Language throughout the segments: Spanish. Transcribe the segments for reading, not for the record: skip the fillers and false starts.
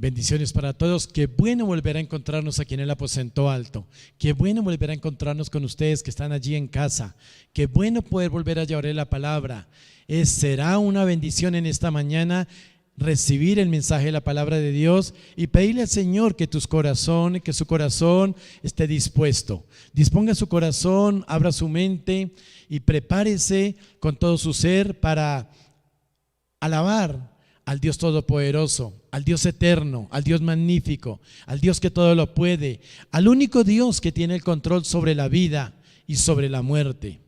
Bendiciones para todos. Qué bueno volver a encontrarnos aquí en el aposento alto. Qué bueno volver a encontrarnos con ustedes que están allí en casa. Qué bueno poder volver a llevar la palabra. Será una bendición en esta mañana recibir el mensaje de la palabra de Dios y pedirle al Señor que su corazón esté dispuesto. Disponga su corazón, abra su mente y prepárese con todo su ser para alabar al Dios Todopoderoso, al Dios eterno, al Dios magnífico, al Dios que todo lo puede, al único Dios que tiene el control sobre la vida y sobre la muerte.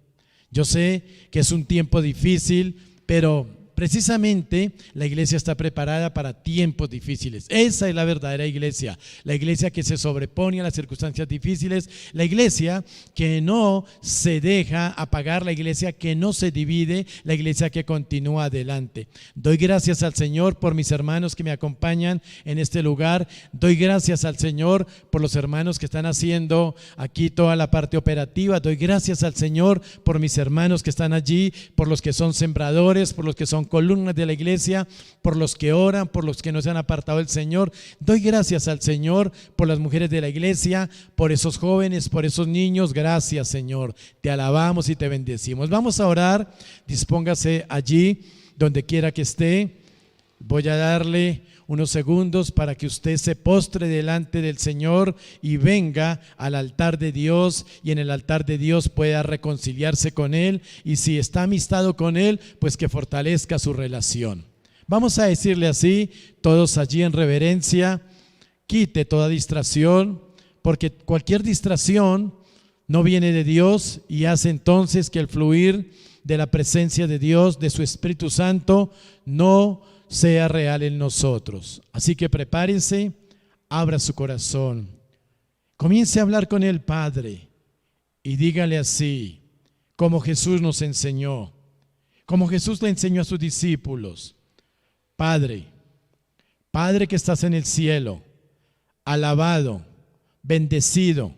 Yo sé que es un tiempo difícil, pero precisamente la iglesia está preparada para tiempos difíciles. Esa es la verdadera iglesia, la iglesia que se sobrepone a las circunstancias difíciles, la iglesia que no se deja apagar, la iglesia que no se divide, la iglesia que continúa adelante. Doy gracias al Señor por mis hermanos que me acompañan en este lugar. Doy gracias al Señor por los hermanos que están haciendo aquí toda la parte operativa. Doy gracias al Señor por mis hermanos que están allí, por los que son sembradores, por los que son columnas de la iglesia, por los que oran, por los que no se han apartado del Señor. Doy gracias al Señor por las mujeres de la iglesia, por esos jóvenes, por esos niños. Gracias, Señor, te alabamos y te bendecimos. Vamos a orar. Dispóngase allí donde quiera que esté. Voy a darle unos segundos para que usted se postre delante del Señor y venga al altar de Dios, y en el altar de Dios pueda reconciliarse con Él, y si está amistado con Él, pues que fortalezca su relación. Vamos a decirle así, todos allí en reverencia: quite toda distracción, porque cualquier distracción no viene de Dios y hace entonces que el fluir de la presencia de Dios, de su Espíritu Santo, no sea real en nosotros. Así que prepárese, abra su corazón, comience a hablar con el Padre y dígale así, como Jesús nos enseñó, como Jesús le enseñó a sus discípulos: Padre, Padre que estás en el cielo, alabado, bendecido,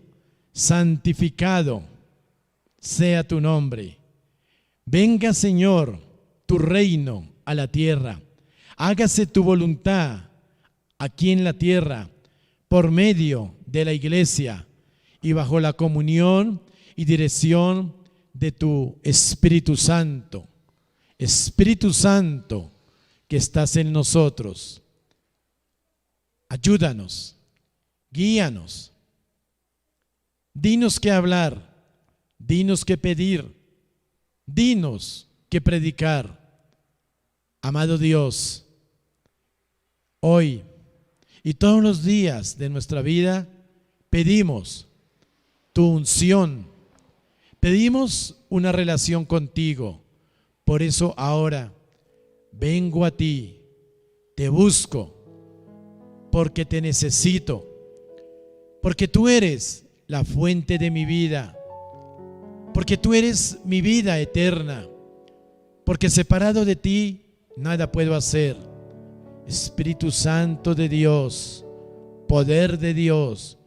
santificado sea tu nombre. Venga, Señor, tu reino a la tierra. Hágase tu voluntad aquí en la tierra por medio de la iglesia y bajo la comunión y dirección de tu Espíritu Santo. Espíritu Santo que estás en nosotros, ayúdanos, guíanos, dinos qué hablar, dinos qué pedir, dinos qué predicar. Amado Dios, hoy y todos los días de nuestra vida pedimos tu unción, pedimos una relación contigo. Por eso ahora vengo a ti, te busco, porque te necesito, porque tú eres la fuente de mi vida, porque tú eres mi vida eterna, porque separado de ti nada puedo hacer. Espíritu Santo de Dios, poder de Dios,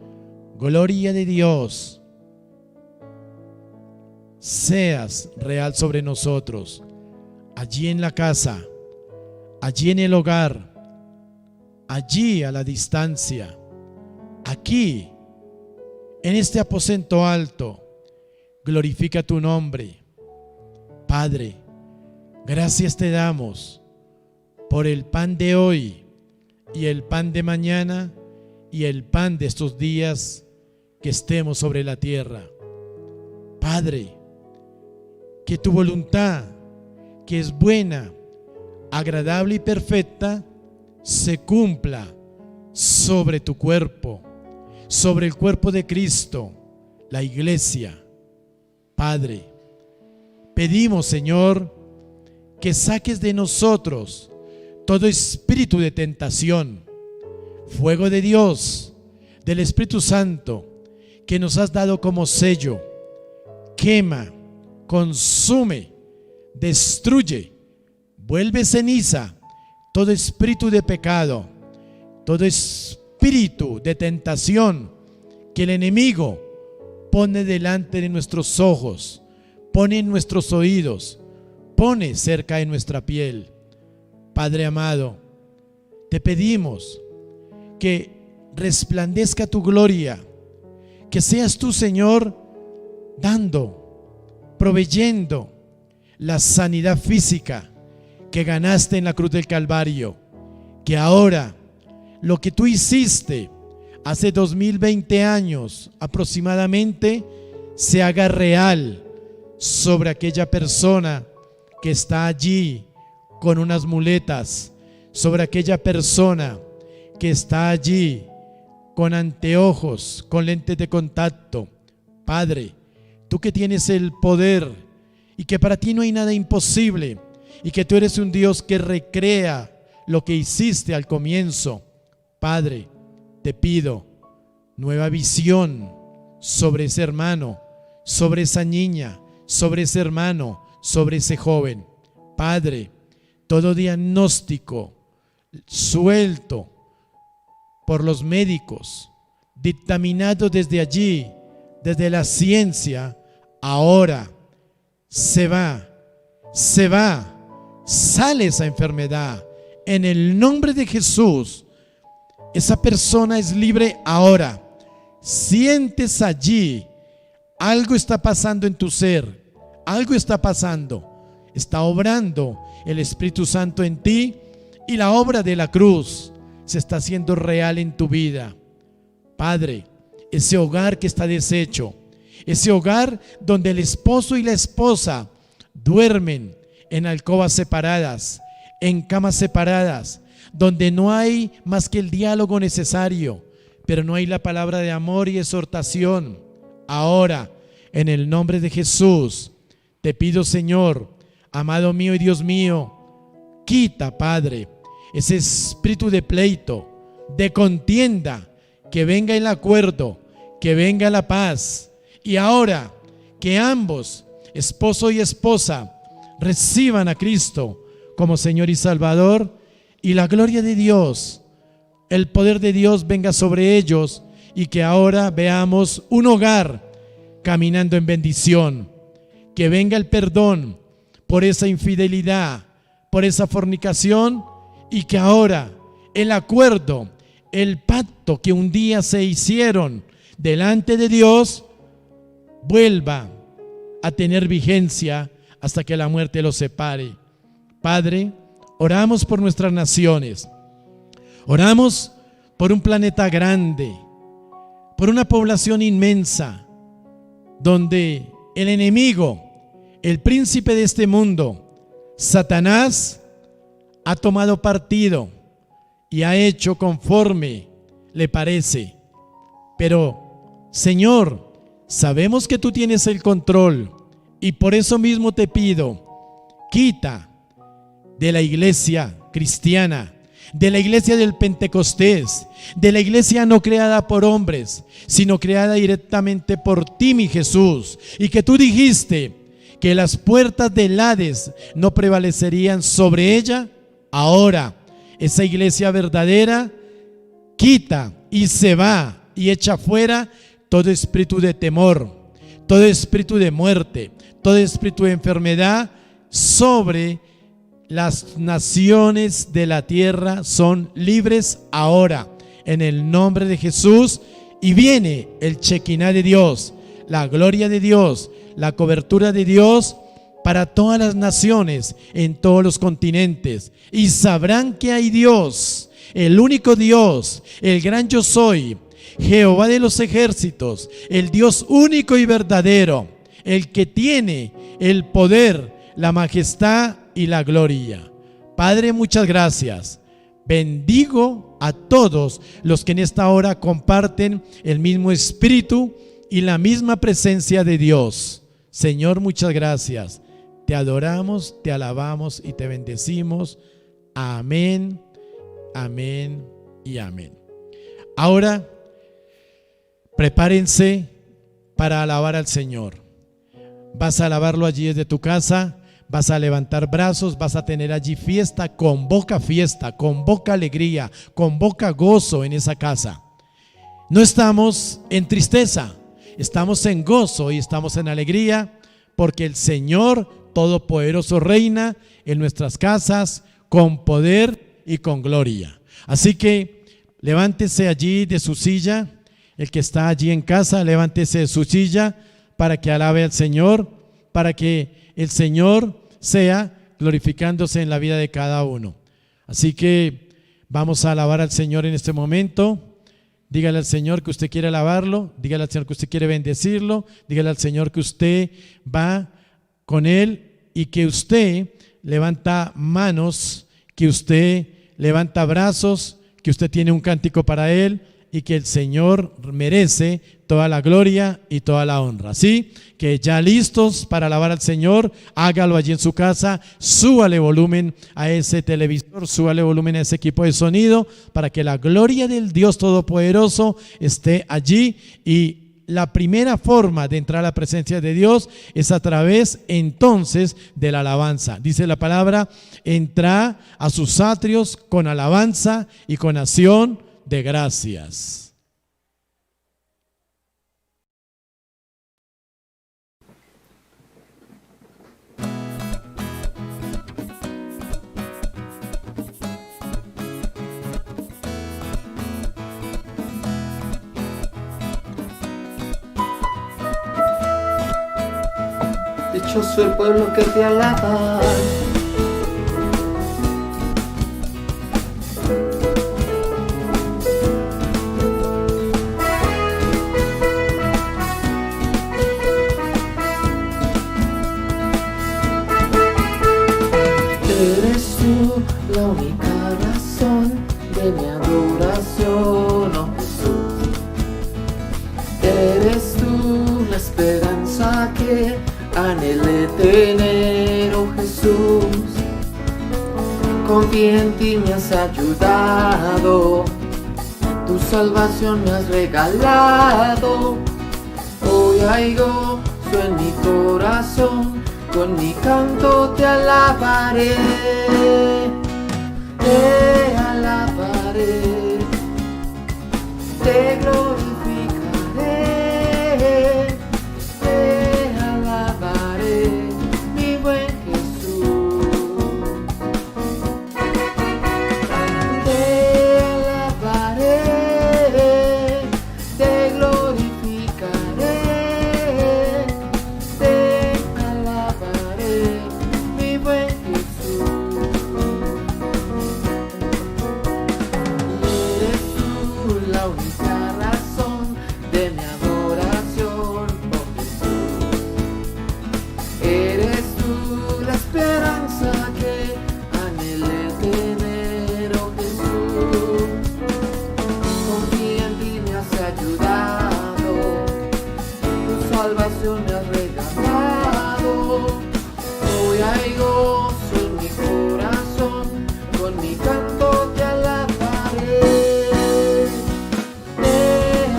gloria de Dios, seas real sobre nosotros, allí en la casa, allí en el hogar, allí a la distancia, aquí en este aposento alto. Glorifica tu nombre, Padre. Gracias te damos por el pan de hoy y el pan de mañana y el pan de estos días que estemos sobre la tierra. Padre, que tu voluntad, que es buena, agradable y perfecta, se cumpla sobre tu cuerpo, sobre el cuerpo de Cristo, la iglesia. Padre, pedimos, Señor, que saques de nosotros todo espíritu de tentación. Fuego de Dios, del Espíritu Santo, que nos has dado como sello, quema, consume, destruye, vuelve ceniza todo espíritu de pecado, todo espíritu de tentación que el enemigo pone delante de nuestros ojos, pone en nuestros oídos, pone cerca de nuestra piel. Padre amado, te pedimos que resplandezca tu gloria, que seas tú, Señor, dando, proveyendo la sanidad física que ganaste en la cruz del Calvario, que ahora lo que tú hiciste hace 2020 años aproximadamente se haga real sobre aquella persona que está allí con unas muletas, sobre aquella persona que está allí con anteojos, con lentes de contacto. Padre, tú que tienes el poder y que para ti no hay nada imposible y que tú eres un Dios que recrea lo que hiciste al comienzo, Padre, te pido nueva visión sobre ese hermano, sobre esa niña, sobre ese hermano, sobre ese joven. Padre, todo diagnóstico suelto por los médicos, dictaminado desde allí, desde la ciencia, ahora se va, sale esa enfermedad. En el nombre de Jesús, esa persona es libre ahora. Sientes allí, algo está pasando en tu ser, algo está pasando, está obrando el Espíritu Santo en ti y la obra de la cruz se está haciendo real en tu vida. Padre, ese hogar que está deshecho, ese hogar donde el esposo y la esposa duermen en alcobas separadas, en camas separadas, donde no hay más que el diálogo necesario, pero no hay la palabra de amor y exhortación. Ahora, en el nombre de Jesús, te pido, Señor, amado mío y Dios mío, quita, Padre, ese espíritu de pleito, de contienda, que venga el acuerdo, que venga la paz. Y ahora que ambos, esposo y esposa, reciban a Cristo como Señor y Salvador, y la gloria de Dios, el poder de Dios venga sobre ellos, y que ahora veamos un hogar caminando en bendición, que venga el perdón por esa infidelidad, por esa fornicación, y que ahora el acuerdo, el pacto que un día se hicieron delante de Dios, vuelva a tener vigencia hasta que la muerte los separe. Padre, oramos por nuestras naciones, oramos por un planeta grande, por una población inmensa, donde el enemigo, el príncipe de este mundo, Satanás, ha tomado partido y ha hecho conforme le parece. Pero, Señor, sabemos que tú tienes el control, y por eso mismo te pido, quita de la iglesia cristiana, de la iglesia del Pentecostés, de la iglesia no creada por hombres, sino creada directamente por ti, mi Jesús, y que tú dijiste que las puertas del Hades no prevalecerían sobre ella. Ahora, esa iglesia verdadera quita y se va y echa fuera todo espíritu de temor, todo espíritu de muerte, todo espíritu de enfermedad sobre las naciones de la tierra. Son libres ahora en el nombre de Jesús, y viene el Shekinah de Dios, la gloria de Dios, la cobertura de Dios para todas las naciones en todos los continentes, y sabrán que hay Dios, el único Dios, el gran yo soy, Jehová de los ejércitos, el Dios único y verdadero, el que tiene el poder, la majestad y la gloria. Padre, muchas gracias. Bendigo a todos los que en esta hora comparten el mismo espíritu y la misma presencia de Dios. Señor, muchas gracias. Te adoramos, te alabamos y te bendecimos. Amén, amén y amén. Ahora, prepárense para alabar al Señor. Vas a alabarlo allí desde tu casa, vas a levantar brazos, vas a tener allí fiesta, convoca alegría, convoca gozo en esa casa. No estamos en tristeza, estamos en gozo y estamos en alegría, porque el Señor Todopoderoso reina en nuestras casas con poder y con gloria. Así que Levántese allí de su silla, el que está allí en casa, levántese de su silla para que alabe al Señor, para que el Señor sea glorificándose en la vida de cada uno. Así que vamos a alabar al Señor en este momento. Dígale al Señor que usted quiere alabarlo, dígale al Señor que usted quiere bendecirlo, dígale al Señor que usted va con Él y que usted levanta manos, que usted levanta brazos, que usted tiene un cántico para Él y que el Señor merece toda la gloria y toda la honra. Así que ya listos para alabar al Señor, hágalo allí en su casa, súbale volumen a ese televisor, súbale volumen a ese equipo de sonido para que la gloria del Dios Todopoderoso esté allí. Y la primera forma de entrar a la presencia de Dios es a través entonces de la alabanza. Dice la palabra, entra a sus atrios con alabanza y con acción de gracias. Dichoso el pueblo que te alaba. Eres tú la única razón de mi adoración, oh Jesús. Eres tú la esperanza que anhelé tener, oh Jesús. Confié en ti, me has ayudado, tu salvación me has regalado. Hoy hay gozo en mi corazón, con mi canto te alabaré, te alabaré, te glorificaré, te alabaré, mi buen Jesús. Te alabaré, te glorificaré, te alabaré, mi buen Jesús. Eres tú la única razón de mi adoración, oh Jesús. Eres tú la esperanza que anhelé tener, oh Jesús. Confía en ti, me has ayudado, tu salvación me has regalado. Hoy hay gozo en mi corazón, con mi canto te alabaré, te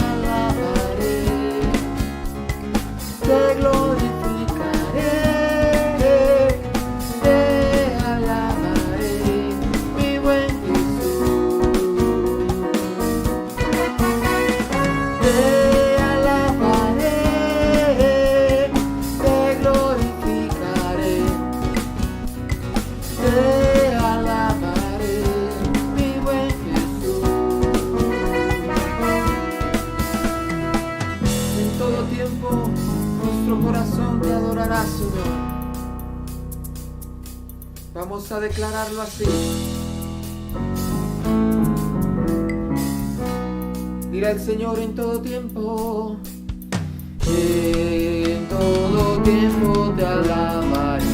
alabaré, te glorificaré, te alabaré, mi buen Jesús. Te alabaré, te glorificaré, te alabaré, mi buen Jesús. En todo tiempo nuestro corazón te adorará, Señor. Vamos a declararlo así. Dirá el Señor en todo tiempo, en todo tiempo te alabaré,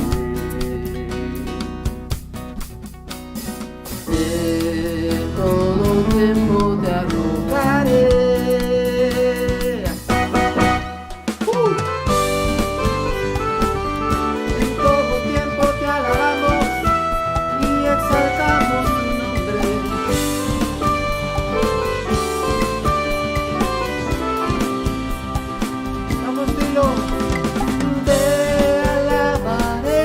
en todo tiempo te adoraré. En todo tiempo te alabamos y exaltamos tu nombre. Vamos, dilo. Te alabaré,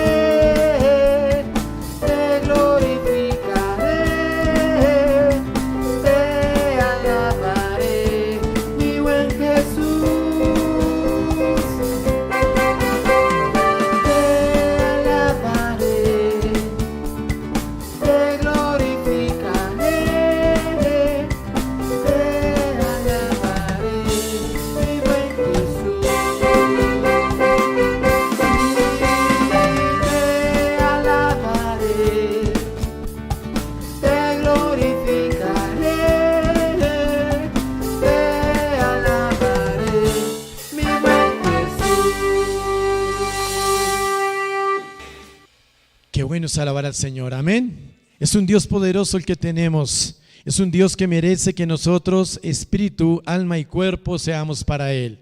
Vamos a alabar al Señor, amén. Es un Dios poderoso el que tenemos. Es un Dios que merece que nosotros, espíritu, alma y cuerpo, seamos para Él.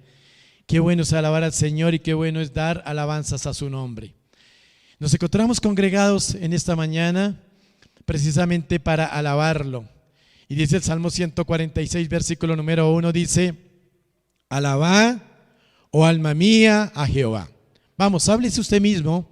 Qué bueno es alabar al Señor y qué bueno es dar alabanzas a su nombre. Nos encontramos congregados en esta mañana precisamente para alabarlo. Y dice el Salmo 146, versículo número 1, dice: alabá, oh alma mía, a Jehová. Vamos, háblese usted mismo.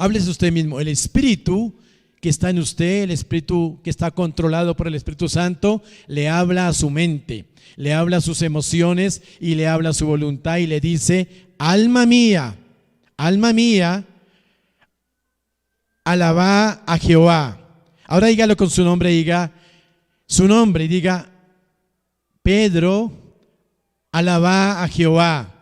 Háblese usted mismo. El Espíritu que está en usted, el Espíritu que está controlado por el Espíritu Santo, le habla a su mente, le habla a sus emociones y le habla a su voluntad y le dice: alma mía, alabá a Jehová. Ahora dígalo con su nombre, diga su nombre y diga: Pedro, alabá a Jehová.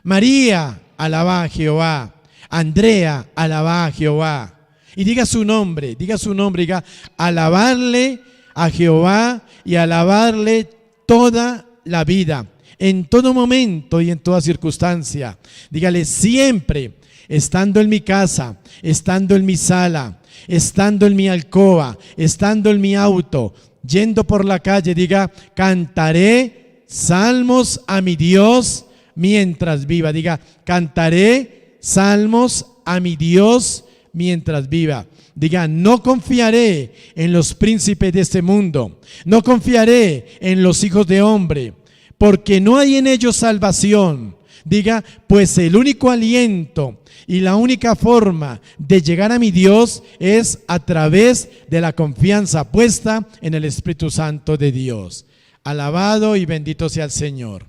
María, alabá a Jehová. Andrea, alabá a Jehová. Y diga su nombre, diga: alabarle a Jehová y alabarle toda la vida, en todo momento y en toda circunstancia. Dígale siempre, estando en mi casa, estando en mi sala, estando en mi alcoba, estando en mi auto, yendo por la calle, diga: cantaré salmos a mi Dios mientras viva. Diga: cantaré salmos a mi Dios mientras viva. Diga: no confiaré en los príncipes de este mundo, no confiaré en los hijos de hombre, porque no hay en ellos salvación. Diga: pues el único aliento y la única forma de llegar a mi Dios es a través de la confianza puesta en el Espíritu Santo de Dios. Alabado y bendito sea el Señor.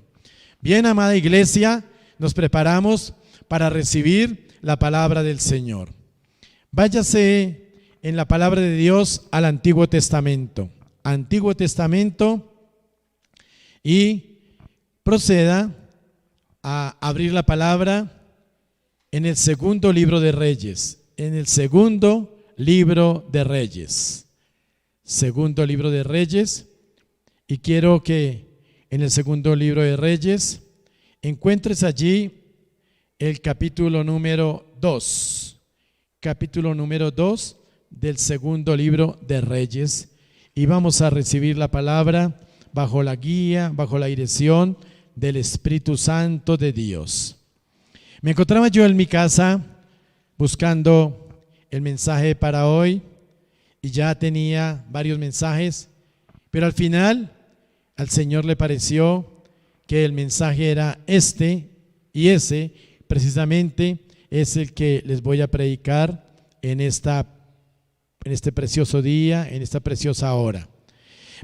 Bien, amada iglesia, nos preparamos para recibir la palabra del Señor. Váyase en la palabra de Dios al Antiguo Testamento. Y proceda a abrir la palabra en el segundo libro de Reyes. Segundo libro de Reyes. Y quiero que en el segundo libro de Reyes encuentres allí el capítulo número 2 del segundo libro de Reyes, y vamos a recibir la palabra bajo la guía, bajo la dirección del Espíritu Santo de Dios. Me encontraba yo en mi casa buscando el mensaje para hoy y ya tenía varios mensajes, pero al final al Señor le pareció que el mensaje era este, y ese precisamente es el que les voy a predicar en este precioso día, en esta preciosa hora.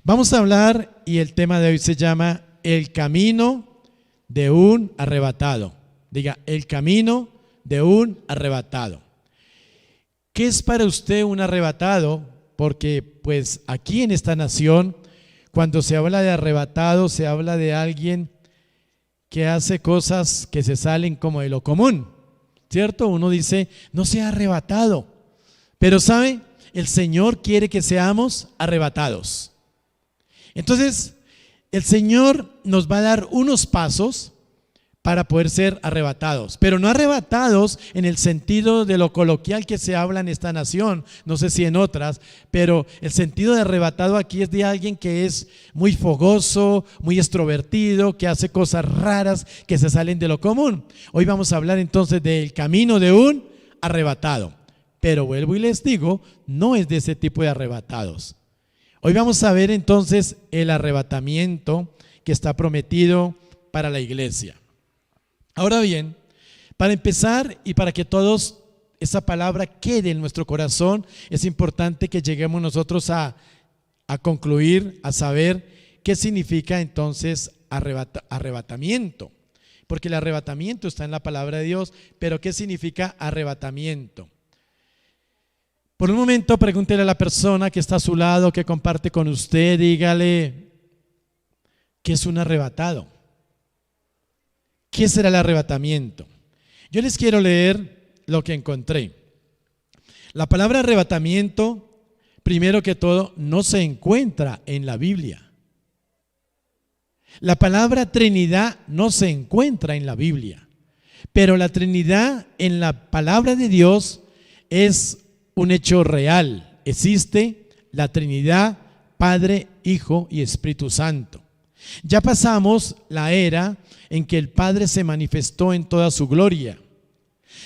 Vamos a hablar, y el tema de hoy se llama el camino de un arrebatado. Diga: el camino de un arrebatado. ¿Qué es para usted un arrebatado? Porque pues aquí en esta nación, cuando se habla de arrebatado, se habla de alguien que hace cosas que se salen como de lo común, ¿cierto? Uno dice: no sea arrebatado. Pero ¿sabe? El Señor quiere que seamos arrebatados. Entonces, el Señor nos va a dar unos pasos para poder ser arrebatados, pero no arrebatados en el sentido de lo coloquial que se habla en esta nación, no sé si en otras, pero el sentido de arrebatado aquí es de alguien que es muy fogoso, muy extrovertido, que hace cosas raras que se salen de lo común. Hoy vamos a hablar entonces del camino de un arrebatado, pero vuelvo y les digo, no es de ese tipo de arrebatados. Hoy vamos a ver entonces el arrebatamiento que está prometido para la iglesia. Ahora bien, para empezar y para que todos esa palabra quede en nuestro corazón, es importante que lleguemos nosotros a concluir, a saber qué significa entonces arrebatamiento. Porque el arrebatamiento está en la palabra de Dios, pero ¿qué significa arrebatamiento? Por un momento pregúntele a la persona que está a su lado, que comparte con usted, dígale: ¿qué es un arrebatado? ¿Qué será el arrebatamiento? Yo les quiero leer lo que encontré. La palabra arrebatamiento, primero que todo, no se encuentra en la Biblia. La palabra Trinidad no se encuentra en la Biblia, pero la Trinidad en la palabra de Dios es un hecho real. Existe la Trinidad, Padre, Hijo y Espíritu Santo. Ya pasamos la era en que el Padre se manifestó en toda su gloria.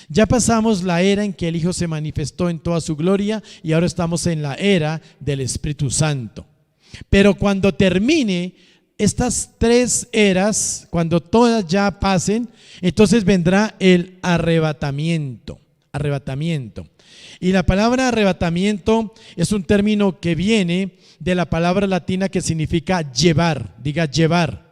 Ya pasamos la era en que el Hijo se manifestó en toda su gloria y ahora estamos en la era del Espíritu Santo. Pero cuando termine estas tres eras, cuando todas ya pasen, entonces vendrá el arrebatamiento. Arrebatamiento. Y la palabra arrebatamiento es un término que viene de la palabra latina que significa llevar. Diga llevar,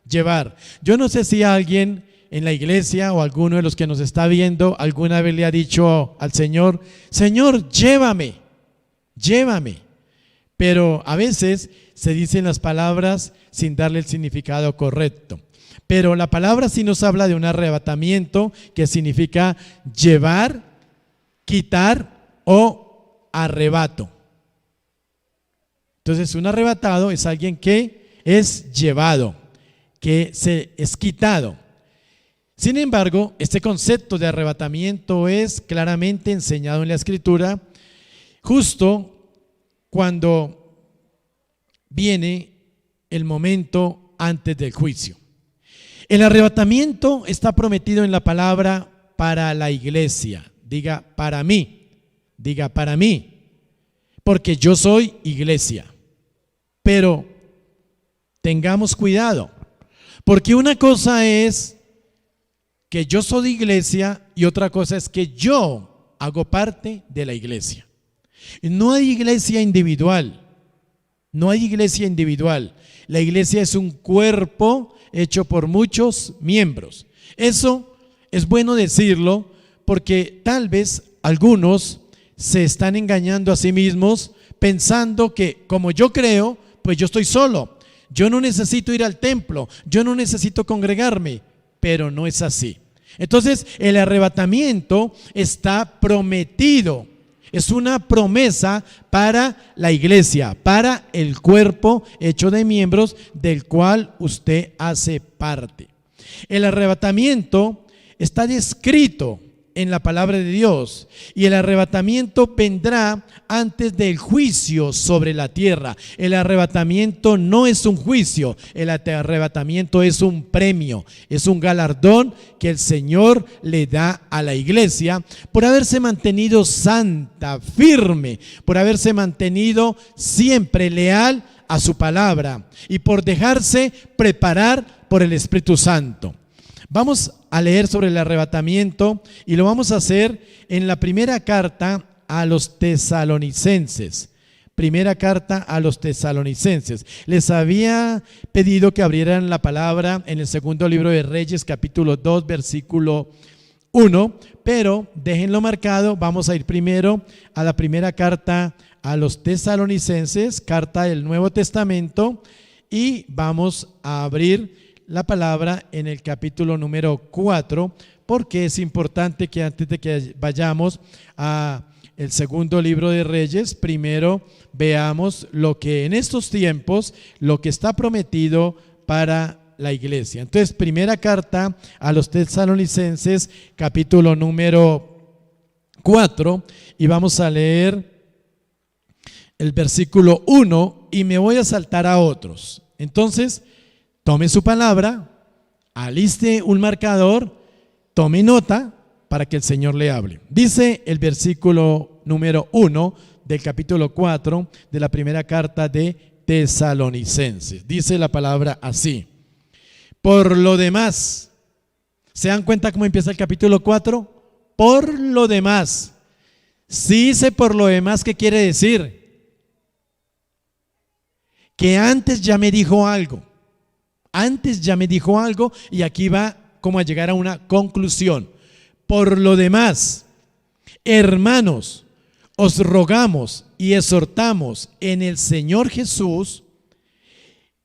llevar. Yo no sé si alguien en la iglesia o alguno de los que nos está viendo alguna vez le ha dicho al Señor: Señor, llévame, llévame. Pero a veces se dicen las palabras sin darle el significado correcto. Pero la palabra sí nos habla de un arrebatamiento que significa llevar, quitar o arrebato. Entonces, un arrebatado es alguien que es llevado, que se es quitado. Sin embargo, este concepto de arrebatamiento es claramente enseñado en la Escritura justo cuando viene el momento antes del juicio. El arrebatamiento está prometido en la palabra para la iglesia. Diga para mí, diga para mí, porque yo soy iglesia. Pero tengamos cuidado, porque una cosa es que yo soy iglesia y otra cosa es que yo hago parte de la iglesia. No hay iglesia individual, no hay iglesia individual. La iglesia es un cuerpo hecho por muchos miembros. Eso es bueno decirlo porque tal vez algunos se están engañando a sí mismos pensando que como yo creo, pues yo estoy solo. Yo no necesito ir al templo, yo no necesito congregarme, pero no es así. Entonces el arrebatamiento está prometido. Es una promesa para la iglesia, para el cuerpo hecho de miembros del cual usted hace parte. El arrebatamiento está descrito en la palabra de Dios y el arrebatamiento vendrá antes del juicio sobre la tierra. El arrebatamiento no es un juicio, el arrebatamiento es un premio, es un galardón que el Señor le da a la iglesia por haberse mantenido santa, firme, por haberse mantenido siempre leal a su palabra y por dejarse preparar por el Espíritu Santo. Vamos a leer sobre el arrebatamiento y lo vamos a hacer en la primera carta a los tesalonicenses. Primera carta a los tesalonicenses. Les había pedido que abrieran la palabra en el segundo libro de Reyes, capítulo 2, versículo 1, pero déjenlo marcado. Vamos a ir primero a la primera carta a los tesalonicenses, carta del Nuevo Testamento, y vamos a abrir la palabra en el capítulo número 4, porque es importante que antes de que vayamos a el segundo libro de Reyes, primero veamos lo que en estos tiempos, lo que está prometido para la iglesia. Entonces, primera carta a los tesalonicenses, capítulo número 4, y vamos a leer el versículo 1 y me voy a saltar a otros. Entonces, tome su palabra, aliste un marcador, tome nota para que el Señor le hable. Dice el versículo número 1 del capítulo 4 de la primera carta de Tesalonicenses. Dice la palabra así: por lo demás, ¿se dan cuenta cómo empieza el capítulo 4? Por lo demás. Sí, dice por lo demás, ¿qué quiere decir? Que antes ya me dijo algo. Antes ya me dijo algo y aquí va como a llegar a una conclusión. Por lo demás, hermanos, os rogamos y exhortamos en el Señor Jesús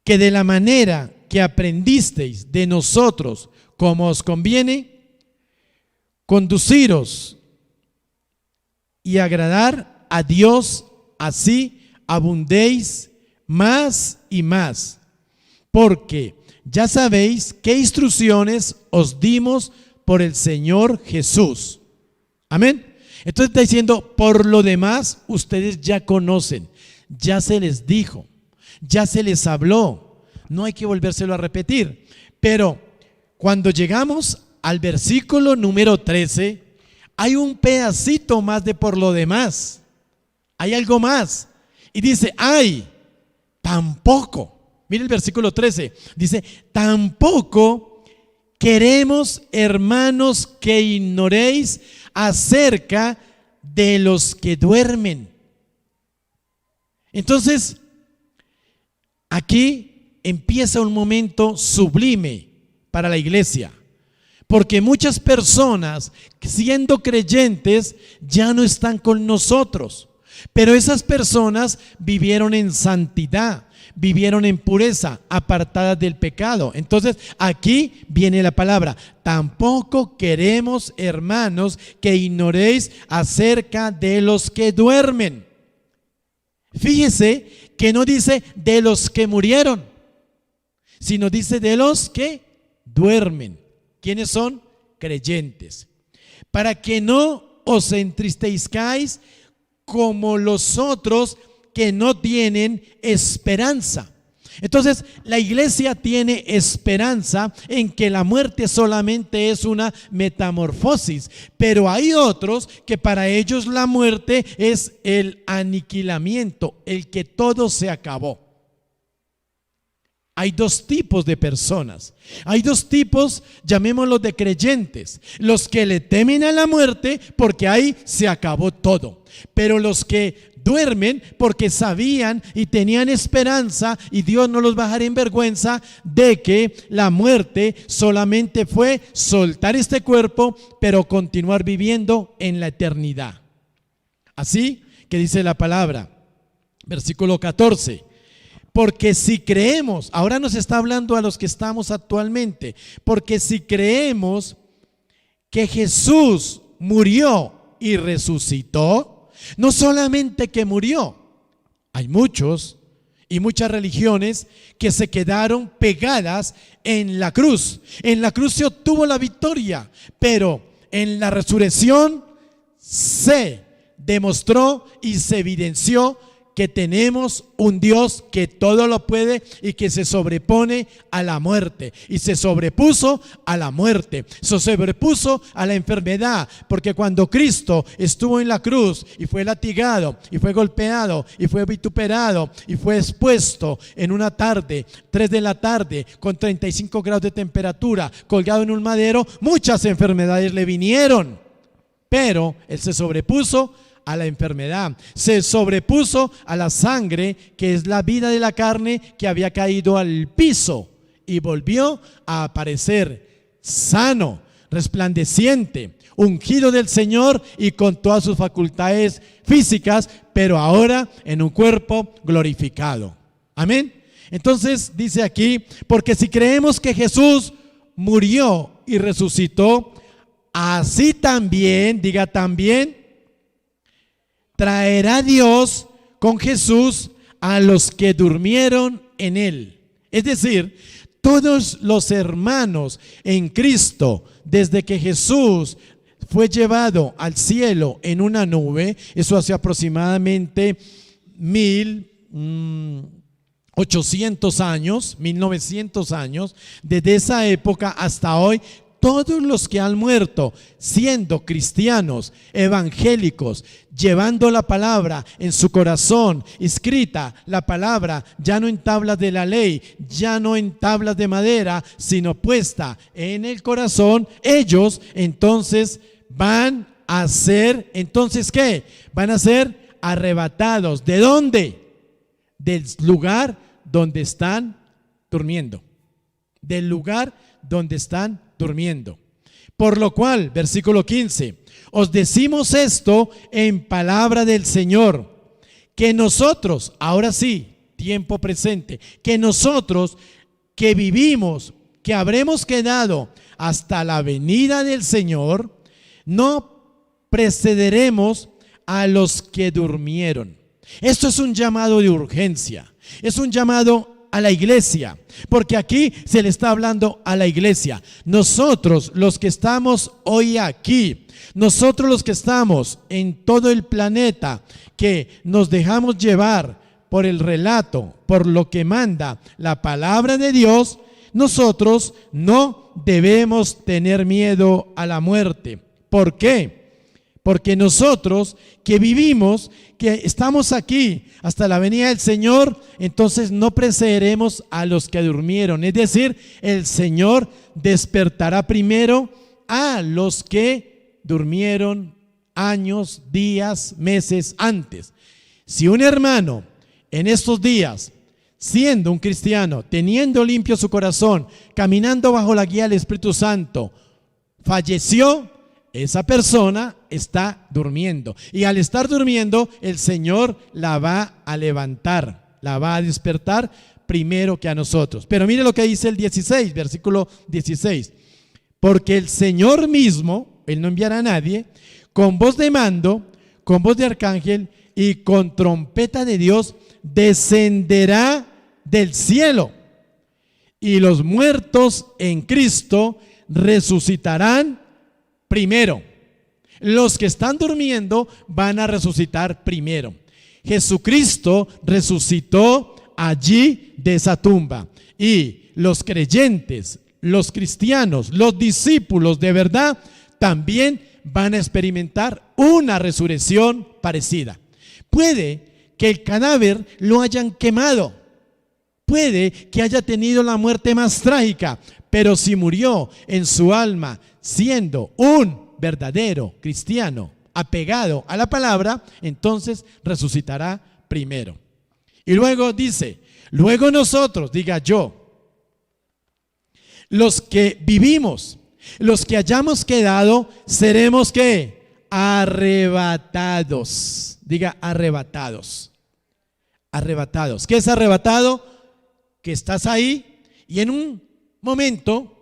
que de la manera que aprendisteis de nosotros como os conviene, conduciros y agradar a Dios, así abundéis más y más, porque ya sabéis qué instrucciones os dimos por el Señor Jesús. Amén. Entonces está diciendo, por lo demás, ustedes ya conocen, ya se les dijo, ya se les habló, no hay que volvérselo a repetir. Pero cuando llegamos al versículo número 13, hay un pedacito más de por lo demás, hay algo más. Y dice, ay, tampoco, mire el versículo 13, dice, tampoco queremos, hermanos, que ignoréis acerca de los que duermen. Entonces, aquí empieza un momento sublime para la iglesia, porque muchas personas, siendo creyentes, ya no están con nosotros, pero esas personas vivieron en santidad, vivieron en pureza, apartadas del pecado. Entonces aquí viene la palabra, tampoco queremos, hermanos, que ignoréis acerca de los que duermen. Fíjese que no dice de los que murieron, sino dice de los que duermen. ¿Quiénes son? Creyentes. Para que no os entristezcáis como los otros que no tienen esperanza. Entonces, la iglesia tiene esperanza en que la muerte solamente es una metamorfosis, pero hay otros que para ellos la muerte es el aniquilamiento, el que todo se acabó. Hay dos tipos de personas, hay dos tipos, llamémoslos de creyentes, los que le temen a la muerte porque ahí se acabó todo, pero los que duermen porque sabían y tenían esperanza, y Dios no los va a dejar en vergüenza, de que la muerte solamente fue soltar este cuerpo, pero continuar viviendo en la eternidad. Así que dice la palabra, versículo 14. Porque si creemos, ahora nos está hablando a los que estamos actualmente, porque si creemos que Jesús murió y resucitó, no solamente que murió, hay muchos y muchas religiones que se quedaron pegadas en la cruz. En la cruz se obtuvo la victoria, pero en la resurrección se demostró y se evidenció que tenemos un Dios que todo lo puede y que se sobrepone a la muerte, y se sobrepuso a la muerte, se sobrepuso a la enfermedad, porque cuando Cristo estuvo en la cruz y fue latigado y fue golpeado y fue vituperado y fue expuesto en una tarde, 3 de la tarde, con 35 grados de temperatura, colgado en un madero, muchas enfermedades le vinieron, pero Él se sobrepuso a la enfermedad, se sobrepuso a la sangre, que es la vida de la carne, que había caído al piso, y volvió a aparecer sano, resplandeciente, ungido del Señor y con todas sus facultades físicas, pero ahora en un cuerpo glorificado. Amén. Entonces dice aquí, porque si creemos que Jesús murió y resucitó, así también, diga también, traerá Dios con Jesús a los que durmieron en Él. Es decir, todos los hermanos en Cristo, desde que Jesús fue llevado al cielo en una nube, eso hace aproximadamente 1800 años, 1900 años, desde esa época hasta hoy, todos los que han muerto siendo cristianos, evangélicos, llevando la palabra en su corazón, escrita la palabra, ya no en tablas de la ley, ya no en tablas de madera, sino puesta en el corazón, ellos entonces van a ser, entonces ¿qué? Van a ser arrebatados. ¿De dónde? Del lugar donde están durmiendo. Del lugar donde están durmiendo. Por lo cual, versículo 15, os decimos esto en palabra del Señor, que nosotros, ahora sí, tiempo presente, que nosotros que vivimos, que habremos quedado hasta la venida del Señor, no precederemos a los que durmieron. Esto es un llamado de urgencia, es un llamado a la iglesia, porque aquí se le está hablando a la iglesia. Nosotros, los que estamos hoy aquí, nosotros los que estamos en todo el planeta, que nos dejamos llevar por el relato, por lo que manda la palabra de Dios, nosotros no debemos tener miedo a la muerte. ¿Por qué? Porque nosotros que vivimos, que estamos aquí hasta la venida del Señor, entonces no precederemos a los que durmieron. Es decir, el Señor despertará primero a los que durmieron años, días, meses antes. Si un hermano en estos días, siendo un cristiano, teniendo limpio su corazón, caminando bajo la guía del Espíritu Santo, falleció, esa persona está durmiendo. Y al estar durmiendo, el Señor la va a levantar, la va a despertar primero que a nosotros. Pero mire lo que dice el 16, versículo 16. Porque el Señor mismo, Él no enviará a nadie, con voz de mando, con voz de arcángel y con trompeta de Dios, descenderá del cielo. Y los muertos en Cristo resucitarán primero. Los que están durmiendo van a resucitar primero. Jesucristo resucitó allí de esa tumba. Y los creyentes, los cristianos, los discípulos de verdad, también van a experimentar una resurrección parecida. Puede que el cadáver lo hayan quemado. Puede que haya tenido la muerte más trágica, pero si murió en su alma siendo un verdadero cristiano apegado a la palabra, entonces resucitará primero. Y luego dice, luego nosotros, diga yo, los que vivimos, los que hayamos quedado, seremos ¿qué? Arrebatados. Diga arrebatados. Arrebatados. ¿Qué es arrebatado? Que estás ahí y en un momento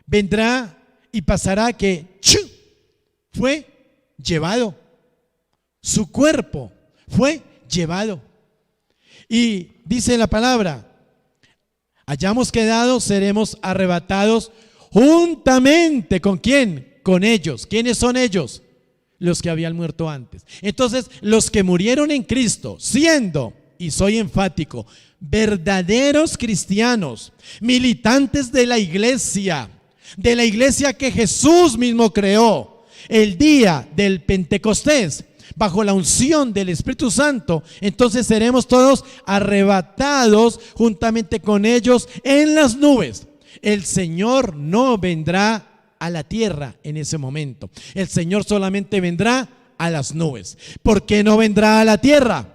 vendrá y pasará que fue llevado. Su cuerpo fue llevado. Y dice la palabra, hayamos quedado, seremos arrebatados juntamente. ¿Con quién? Con ellos. ¿Quiénes son ellos? Los que habían muerto antes. Entonces, los que murieron en Cristo, siendo, y soy enfático, verdaderos cristianos, militantes de la iglesia que Jesús mismo creó, el día del Pentecostés, bajo la unción del Espíritu Santo, entonces seremos todos arrebatados juntamente con ellos en las nubes. El Señor no vendrá a la tierra en ese momento. El Señor solamente vendrá a las nubes. ¿Por qué no vendrá a la tierra?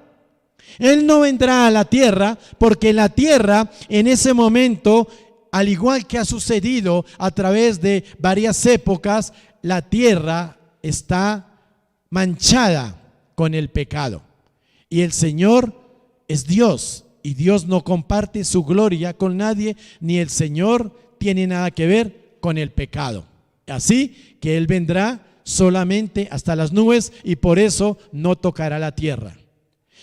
Él no vendrá a la tierra porque la tierra en ese momento, al igual que ha sucedido a través de varias épocas, la tierra está manchada con el pecado. Y el Señor es Dios y Dios no comparte su gloria con nadie, ni el Señor tiene nada que ver con el pecado. Así que Él vendrá solamente hasta las nubes y por eso no tocará la tierra.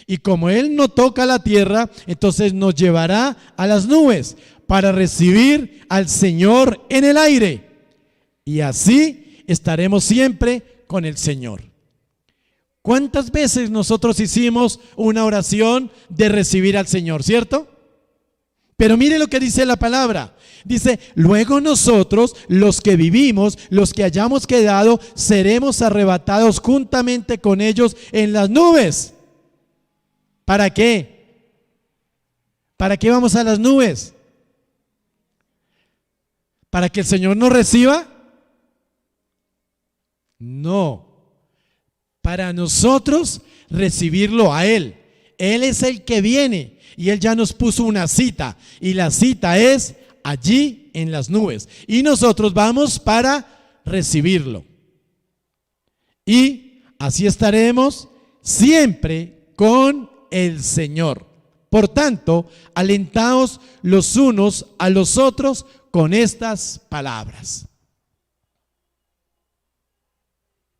Y como Él no toca la tierra, entonces nos llevará a las nubes para recibir al Señor en el aire. Y así estaremos siempre con el Señor. ¿Cuántas veces nosotros hicimos una oración de recibir al Señor, cierto? Pero mire lo que dice la palabra. Dice, luego nosotros, los que vivimos, los que hayamos quedado, seremos arrebatados juntamente con ellos en las nubes. ¿Para qué? ¿Para qué vamos a las nubes? ¿Para que el Señor nos reciba? No. Para nosotros recibirlo a Él. Él es el que viene y Él ya nos puso una cita. Y la cita es allí en las nubes. Y nosotros vamos para recibirlo. Y así estaremos siempre con el Señor. Por tanto, alentaos los unos a los otros con estas palabras.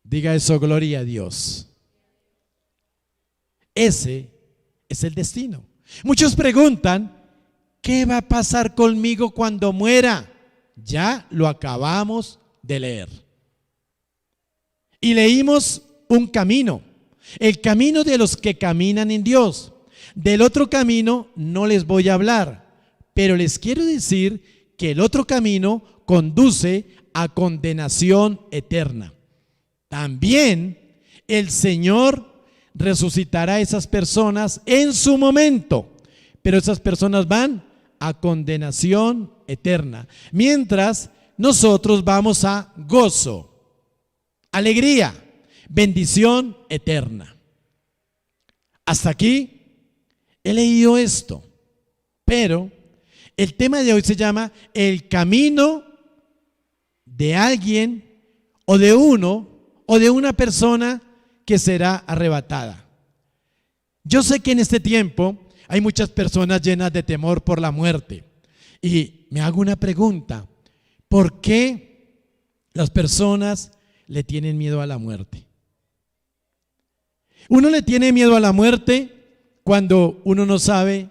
Diga eso, gloria a Dios. Ese es el destino. Muchos preguntan, ¿qué va a pasar conmigo cuando muera? Ya lo acabamos de leer. Y leímos un camino, el camino de los que caminan en Dios. Del otro camino no les voy a hablar, pero les quiero decir que el otro camino conduce a condenación eterna. También el Señor resucitará a esas personas en su momento, pero esas personas van a condenación eterna, mientras nosotros vamos a gozo, alegría, bendición eterna. Hasta aquí he leído esto, pero el tema de hoy se llama el camino de alguien o de uno o de una persona que será arrebatada. Yo sé que en este tiempo hay muchas personas llenas de temor por la muerte y me hago una pregunta: ¿por qué las personas le tienen miedo a la muerte? Uno le tiene miedo a la muerte cuando uno no sabe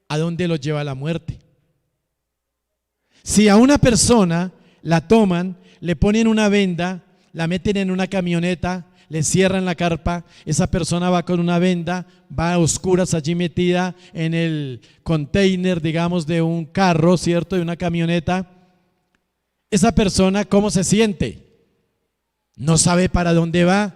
a dónde lo lleva la muerte. Si a una persona la toman, le ponen una venda, la meten en una camioneta, le cierran la carpa, esa persona va con una venda, va a oscuras allí metida en el container, digamos, de un carro, ¿cierto?, de una camioneta. Esa persona, ¿cómo se siente? No sabe para dónde va,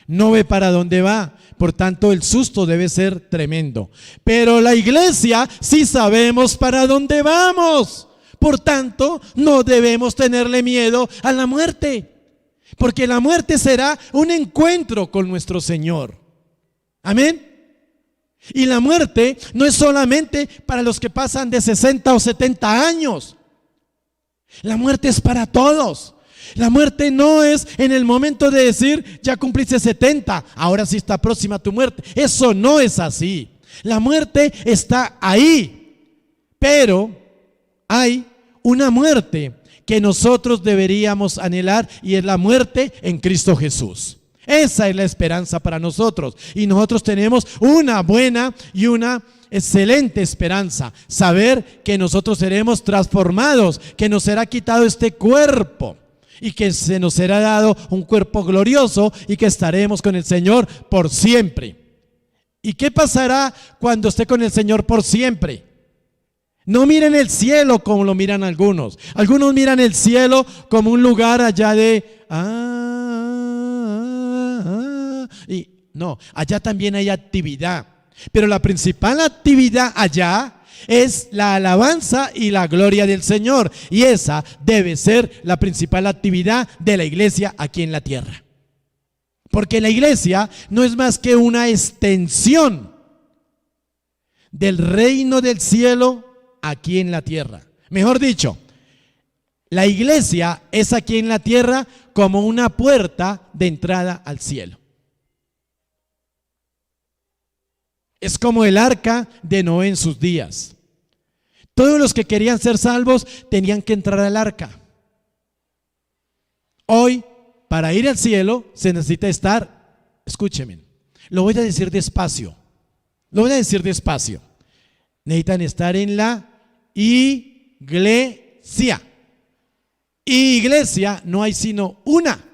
no ve para dónde va, por tanto el susto debe ser tremendo. Pero la iglesia sí sabemos para dónde vamos, por tanto no debemos tenerle miedo a la muerte, porque la muerte será un encuentro con nuestro Señor. Amén. Y la muerte no es solamente para los que pasan de 60 o 70 años. La muerte es para todos. La muerte no es en el momento de decir, ya cumpliste 70, ahora sí está próxima tu muerte. Eso no es así. La muerte está ahí, pero hay una muerte que nosotros deberíamos anhelar, y es la muerte en Cristo Jesús. Esa es la esperanza para nosotros, y nosotros tenemos una buena y una excelente esperanza: saber que nosotros seremos transformados, que nos será quitado este cuerpo y que se nos será dado un cuerpo glorioso y que estaremos con el Señor por siempre. ¿Y qué pasará cuando esté con el Señor por siempre? No miren el cielo como lo miran algunos. Algunos miran el cielo como un lugar allá de y no, allá también hay actividad, pero la principal actividad allá es la alabanza y la gloria del Señor, y esa debe ser la principal actividad de la iglesia aquí en la tierra, porque la iglesia no es más que una extensión del reino del cielo aquí en la tierra. Mejor dicho, la iglesia es aquí en la tierra como una puerta de entrada al cielo. Es como el arca de Noé en sus días. Todos los que querían ser salvos tenían que entrar al arca. Hoy, para ir al cielo, se necesita estar, escúcheme, lo voy a decir despacio, necesitan estar en la iglesia. Iglesia no hay sino una.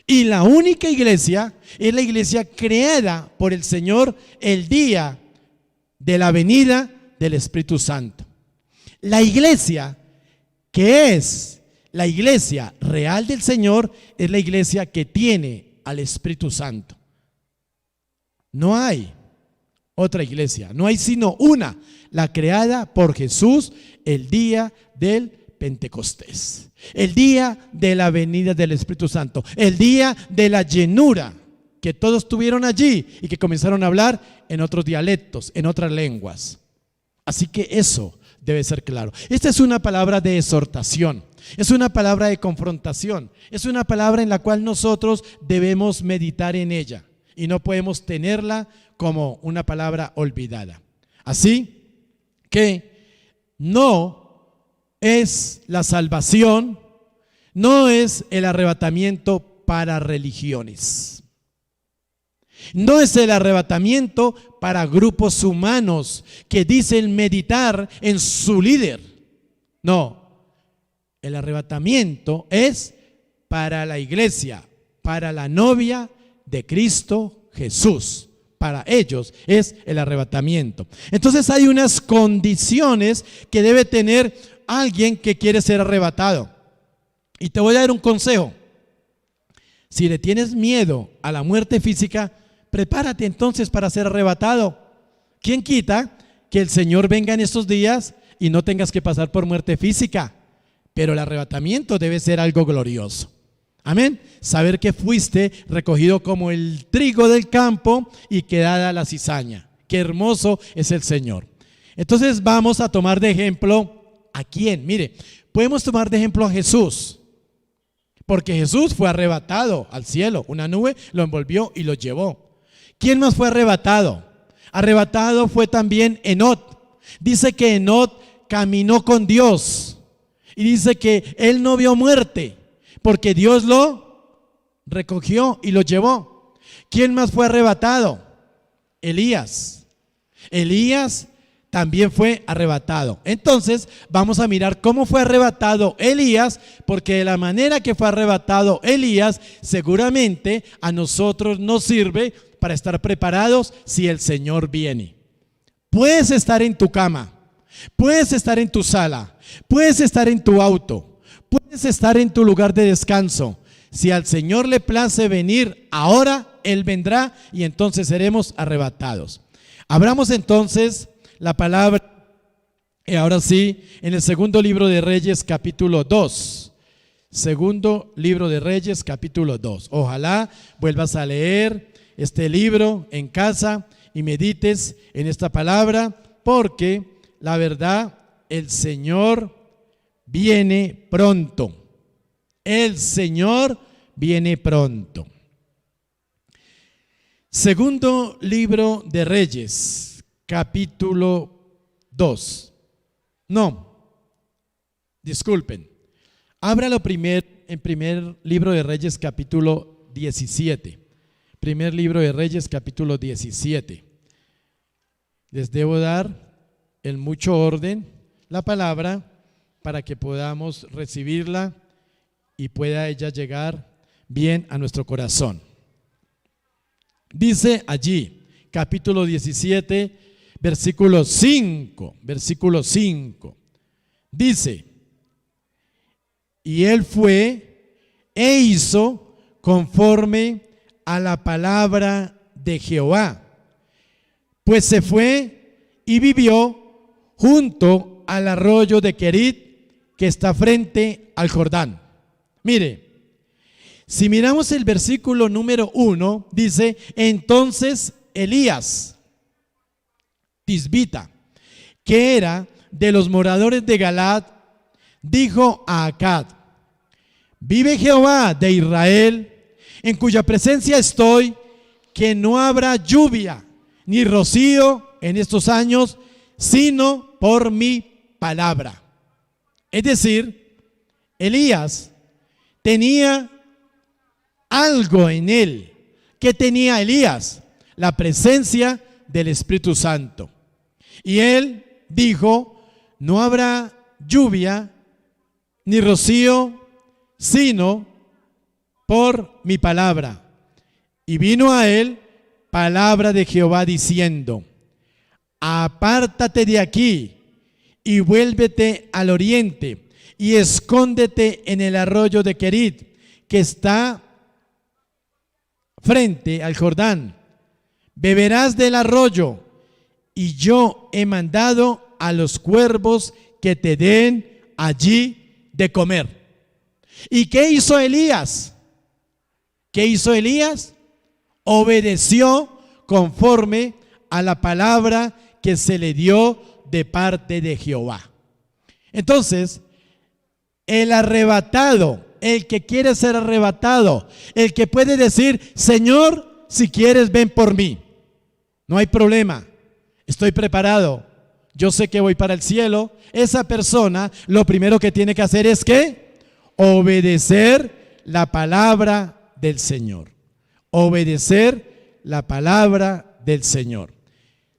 Y la única iglesia es la iglesia creada por el Señor el día de la venida del Espíritu Santo. La iglesia que es la iglesia real del Señor es la iglesia que tiene al Espíritu Santo. No hay otra iglesia, no hay sino una, la creada por Jesús el día del Pentecostés, el día de la venida del Espíritu Santo, el día de la llenura que todos tuvieron allí y que comenzaron a hablar en otros dialectos, en otras lenguas. Así que eso debe ser claro. Esta es una palabra de exhortación, es una palabra de confrontación, es una palabra en la cual nosotros debemos meditar en ella y no podemos tenerla como una palabra olvidada. Así que no es la salvación, no es el arrebatamiento para religiones. No es el arrebatamiento para grupos humanos que dicen meditar en su líder. No, el arrebatamiento es para la iglesia, para la novia de Cristo Jesús. Para ellos es el arrebatamiento. Entonces hay unas condiciones que debe tener alguien que quiere ser arrebatado. Y te voy a dar un consejo. Si le tienes miedo a la muerte física, prepárate entonces para ser arrebatado. ¿Quién quita que el Señor venga en estos días y no tengas que pasar por muerte física? Pero el arrebatamiento debe ser algo glorioso. Amén. Saber que fuiste recogido como el trigo del campo y quedada la cizaña. Qué hermoso es el Señor. Entonces vamos a tomar de ejemplo ¿a quién? Mire, podemos tomar de ejemplo a Jesús. Porque Jesús fue arrebatado al cielo. Una nube lo envolvió y lo llevó. ¿Quién más fue arrebatado? Arrebatado fue también Enoc. Dice que Enoc caminó con Dios. Y dice que él no vio muerte, porque Dios lo recogió y lo llevó. ¿Quién más fue arrebatado? Elías. Elías también fue arrebatado. Entonces vamos a mirar cómo fue arrebatado Elías, porque de la manera que fue arrebatado Elías, seguramente a nosotros nos sirve para estar preparados si el Señor viene. Puedes estar en tu cama, puedes estar en tu sala, puedes estar en tu auto, puedes estar en tu lugar de descanso. Si al Señor le place venir ahora, Él vendrá y entonces seremos arrebatados. Abramos entonces la palabra, ahora sí, en el segundo libro de Reyes, capítulo 2. Segundo libro de Reyes, capítulo 2. Ojalá vuelvas a leer este libro en casa y medites en esta palabra, porque la verdad, el Señor viene pronto. El Señor viene pronto. Segundo libro de Reyes, capítulo 2. No, disculpen. Ábralo en primer libro de Reyes, capítulo 17. Primer libro de Reyes, capítulo 17. Les debo dar en mucho orden la palabra para que podamos recibirla y pueda ella llegar bien a nuestro corazón. Dice allí, capítulo 17, versículo 5, dice: y él fue e hizo conforme a la palabra de Jehová, pues se fue y vivió junto al arroyo de Querit, que está frente al Jordán. Mire, si miramos el versículo número 1, dice: entonces Elías, tisbita, que era de los moradores de Galaad, dijo a Acab: vive Jehová de Israel, en cuya presencia estoy, que no habrá lluvia ni rocío en estos años, sino por mi palabra. Es decir, Elías tenía algo en él. ¿Qué tenía Elías? La presencia del Espíritu Santo. Y él dijo: no habrá lluvia ni rocío, sino por mi palabra. Y vino a él palabra de Jehová diciendo: apártate de aquí y vuélvete al oriente y escóndete en el arroyo de Querit, que está frente al Jordán. Beberás del arroyo, y yo he mandado a los cuervos que te den allí de comer. ¿Y qué hizo Elías? ¿Qué hizo Elías? Obedeció conforme a la palabra que se le dio de parte de Jehová. Entonces, el arrebatado, el que quiere ser arrebatado, el que puede decir: Señor, si quieres, ven por mí. No hay problema, estoy preparado, yo sé que voy para el cielo. Esa persona lo primero que tiene que hacer es ¿qué? Obedecer la palabra del Señor. Obedecer la palabra del Señor.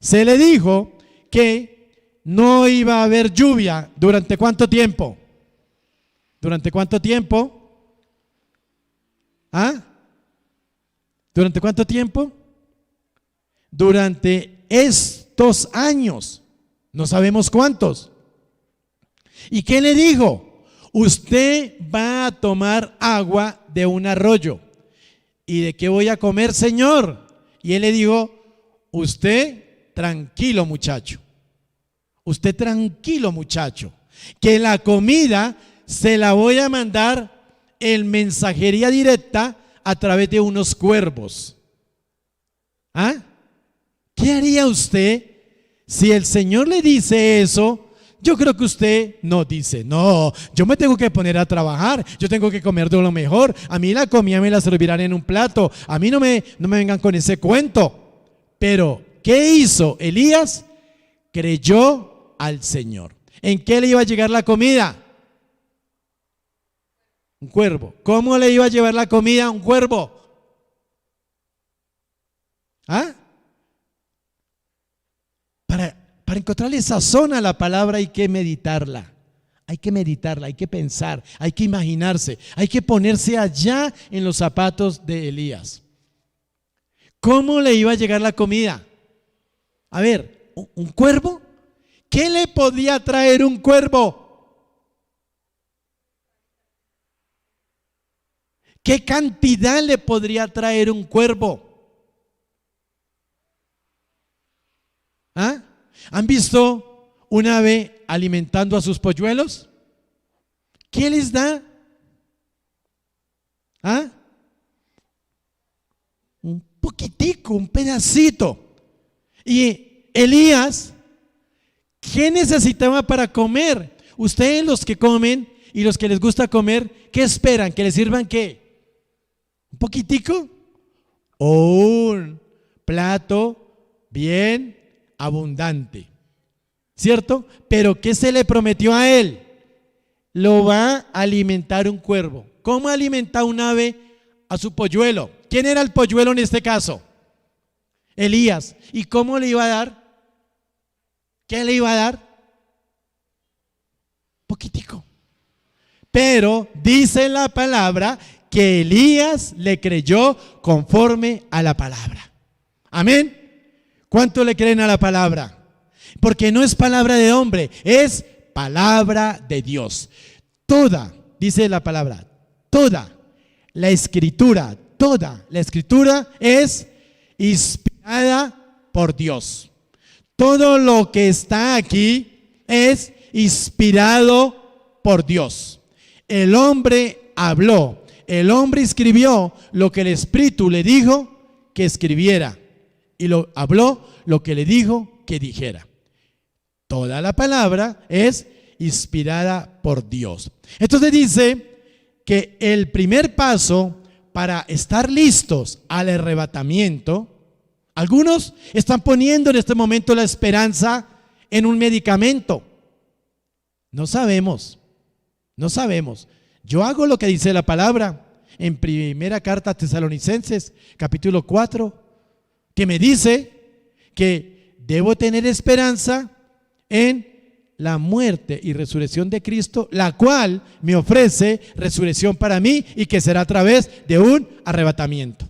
Se le dijo que no iba a haber lluvia. ¿Durante cuánto tiempo? ¿Durante cuánto tiempo? ¿Ah? ¿Durante cuánto tiempo? Durante estos años. No sabemos cuántos. ¿Y qué le dijo? Usted va a tomar agua de un arroyo. ¿Y de qué voy a comer, Señor? Y él le dijo, usted tranquilo, muchacho. Usted tranquilo, muchacho. Que la comida se la voy a mandar en mensajería directa a través de unos cuervos. ¿Ah? ¿Qué haría usted si el Señor le dice eso? Yo creo que usted no dice, no, yo me tengo que poner a trabajar, yo tengo que comer de lo mejor, a mí la comida me la servirán en un plato, a mí no me vengan con ese cuento. Pero, ¿qué hizo Elías? Creyó al Señor. ¿En qué le iba a llegar la comida? Un cuervo. ¿Cómo le iba a llevar la comida a un cuervo? ¿Ah? Para encontrarle sazón a la palabra hay que meditarla, hay que pensar, hay que imaginarse, hay que ponerse allá en los zapatos de Elías. ¿Cómo le iba a llegar la comida? A ver, ¿un cuervo? ¿Qué le podía traer un cuervo? ¿Qué cantidad le podría traer un cuervo? ¿Ah? ¿Han visto un ave alimentando a sus polluelos? ¿Qué les da? ¿Ah? Un poquitico, un pedacito. Y Elías, ¿qué necesitaba para comer? Ustedes, los que comen y los que les gusta comer, ¿qué esperan? ¿Que les sirvan qué? ¿Un poquitico? ¿O un plato bien abundante? ¿Cierto? Pero ¿qué se le prometió a él? Lo va a alimentar un cuervo. ¿Cómo alimenta un ave a su polluelo? ¿Quién era el polluelo en este caso? Elías. ¿Y cómo le iba a dar? ¿Qué le iba a dar? Poquitico. Pero dice la palabra que Elías le creyó conforme a la palabra. Amén. ¿Cuánto le creen a la palabra? Porque no es palabra de hombre, es palabra de Dios. Toda, dice la palabra, toda la escritura es inspirada por Dios. Todo lo que está aquí es inspirado por Dios. El hombre habló, el hombre escribió lo que el Espíritu le dijo que escribiera, y lo habló lo que le dijo que dijera. Toda la palabra es inspirada por Dios. Entonces dice que el primer paso para estar listos al arrebatamiento, algunos están poniendo en este momento la esperanza en un medicamento. No sabemos. Yo hago lo que dice la palabra en primera carta a Tesalonicenses, capítulo 4, que me dice que debo tener esperanza en la muerte y resurrección de Cristo, la cual me ofrece resurrección para mí y que será a través de un arrebatamiento.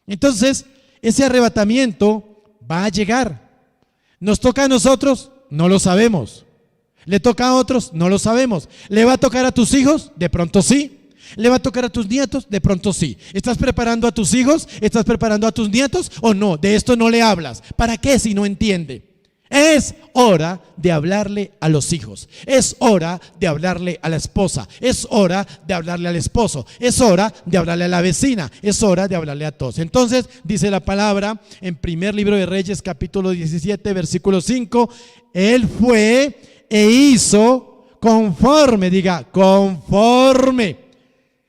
Entonces, ese arrebatamiento va a llegar. ¿Nos toca a nosotros? No lo sabemos. ¿Le toca a otros? No lo sabemos. ¿Le va a tocar a tus hijos? De pronto sí. ¿Le va a tocar a tus nietos? De pronto sí. ¿Estás preparando a tus hijos? ¿Estás preparando a tus nietos? ¿O no? De esto no le hablas. ¿Para qué si no entiende? Es hora de hablarle a los hijos. Es hora de hablarle a la esposa. Es hora de hablarle al esposo. Es hora de hablarle a la vecina. Es hora de hablarle a todos. Entonces dice la palabra en primer libro de Reyes, capítulo 17, versículo 5. Él fue e hizo conforme, diga, conforme,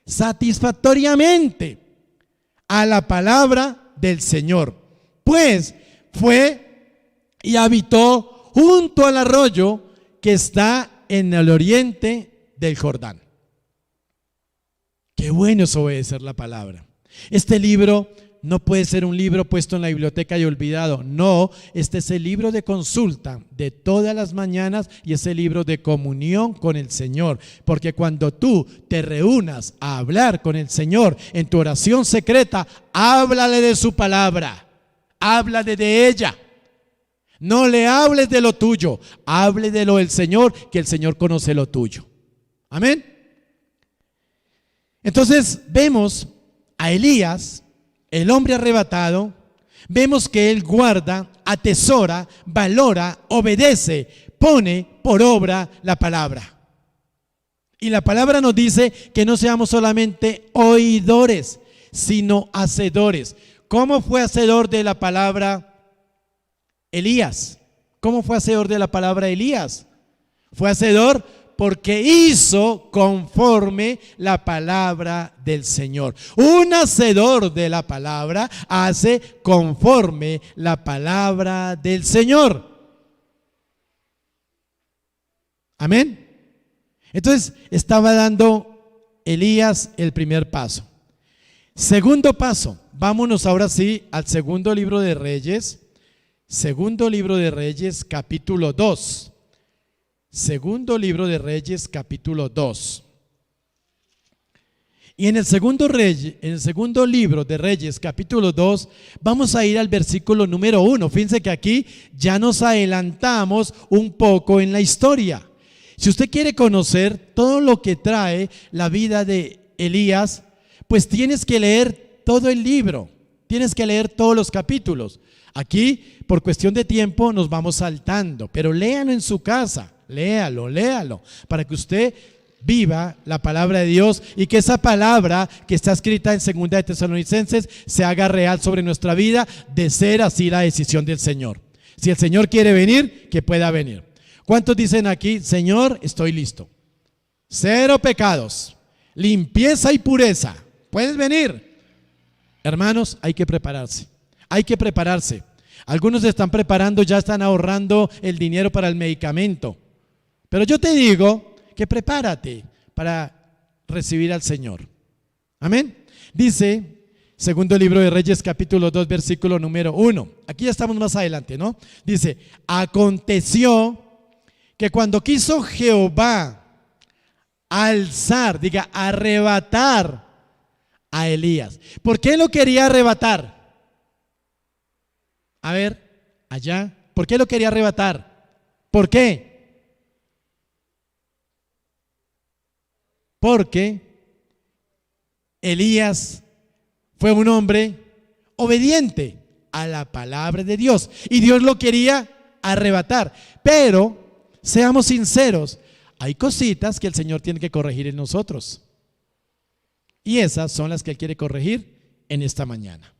satisfactoriamente a la palabra del Señor. Pues fue y habitó junto al arroyo que está en el oriente del Jordán. Qué bueno es obedecer la palabra. Este libro no puede ser un libro puesto en la biblioteca y olvidado. No, este es el libro de consulta de todas las mañanas y es el libro de comunión con el Señor. Porque cuando tú te reúnas a hablar con el Señor en tu oración secreta, háblale de su palabra, háblale de ella. No le hables de lo tuyo, hable de lo del Señor, que el Señor conoce lo tuyo. Amén. Entonces vemos a Elías, el hombre arrebatado, vemos que él guarda, atesora, valora, obedece, pone por obra la palabra. Y la palabra nos dice que no seamos solamente oidores, sino hacedores. ¿Cómo fue hacedor de la palabra Elías? ¿Cómo fue hacedor de la palabra Elías? Fue hacedor porque hizo conforme la palabra del Señor. Un hacedor de la palabra hace conforme la palabra del Señor. Amén. Entonces estaba dando Elías el primer paso. Segundo paso, vámonos ahora sí al segundo libro de Reyes. Segundo libro de Reyes, capítulo 2. Segundo libro de Reyes, capítulo 2. Y en el segundo libro de Reyes, capítulo 2, vamos a ir al versículo número 1. Fíjense que aquí ya nos adelantamos un poco en la historia. Si usted quiere conocer todo lo que trae la vida de Elías, pues tienes que leer todo el libro, tienes que leer todos los capítulos. Aquí, por cuestión de tiempo, nos vamos saltando, pero léalo en su casa. Léalo, para que usted viva la palabra de Dios y que esa palabra que está escrita en 2 de Tesalonicenses se haga real sobre nuestra vida, de ser así la decisión del Señor. Si el Señor quiere venir, que pueda venir. ¿Cuántos dicen aquí, Señor, estoy listo? 0 pecados, limpieza y pureza, puedes venir. Hermanos, hay que prepararse, hay que prepararse. Algunos se están preparando, ya están ahorrando el dinero para el medicamento. Pero yo te digo que prepárate para recibir al Señor. Amén. Dice, segundo libro de Reyes, capítulo 2, versículo número 1. Aquí ya estamos más adelante, ¿no? Dice, aconteció que cuando quiso Jehová alzar, diga, arrebatar a Elías. ¿Por qué lo quería arrebatar? A ver, allá, ¿por qué lo quería arrebatar? ¿Por qué? Porque Elías fue un hombre obediente a la palabra de Dios y Dios lo quería arrebatar. Pero seamos sinceros, hay cositas que el Señor tiene que corregir en nosotros y esas son las que Él quiere corregir en esta mañana.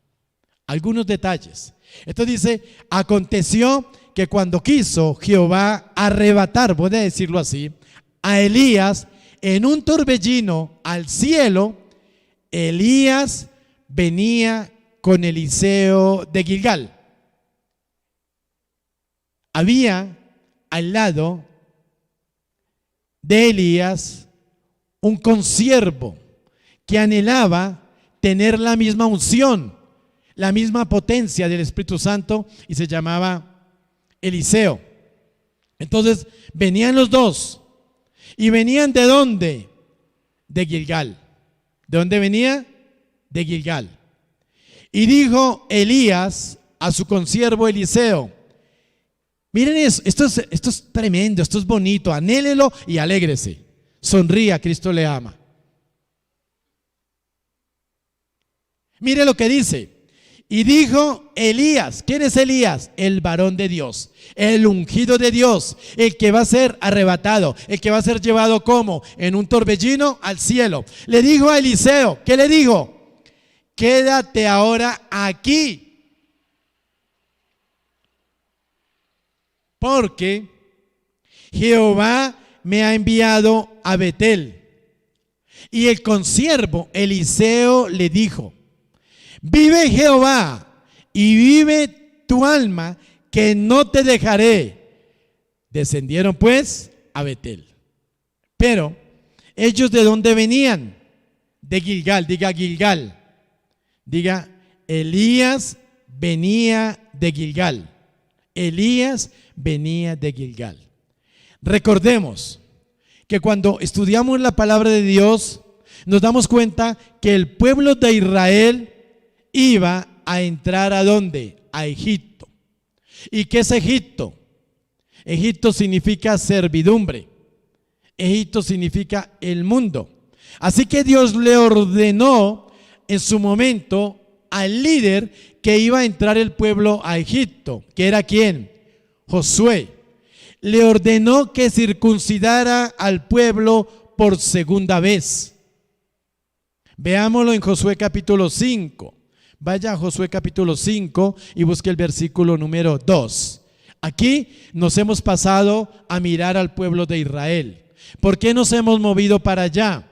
Algunos detalles. Entonces dice, aconteció que cuando quiso Jehová arrebatar, voy a decirlo así, a Elías en un torbellino al cielo, Elías venía con Eliseo de Gilgal. Había al lado de Elías un consiervo que anhelaba tener la misma unción, la misma potencia del Espíritu Santo, y se llamaba Eliseo. Entonces venían los dos. ¿Y venían de dónde? De Gilgal. ¿De dónde venía? De Gilgal. Y dijo Elías a su consiervo Eliseo, miren eso, esto es tremendo, esto es bonito, anhélelo y alégrese, sonría, Cristo le ama. Mire lo que dice. Y dijo Elías, ¿quién es Elías? El varón de Dios, el ungido de Dios, el que va a ser arrebatado, el que va a ser llevado como en un torbellino al cielo. Le dijo a Eliseo, ¿qué le dijo? Quédate ahora aquí, porque Jehová me ha enviado a Betel. Y el consiervo Eliseo le dijo, vive Jehová y vive tu alma, que no te dejaré. Descendieron pues a Betel. Pero ellos, ¿de dónde venían? De Gilgal, diga Gilgal, diga Elías venía de Gilgal. Elías venía de Gilgal. Recordemos que cuando estudiamos la palabra de Dios, nos damos cuenta que el pueblo de Israel iba a entrar ¿a dónde? A Egipto. ¿Y qué es Egipto? Egipto significa servidumbre. Egipto significa el mundo. Así que Dios le ordenó en su momento al líder que iba a entrar el pueblo a Egipto, que era ¿quién? Josué. Le ordenó que circuncidara al pueblo por segunda vez. Veámoslo en Josué capítulo 5. Vaya a Josué capítulo 5 y busque el versículo número 2. Aquí nos hemos pasado a mirar al pueblo de Israel. ¿Por qué nos hemos movido para allá?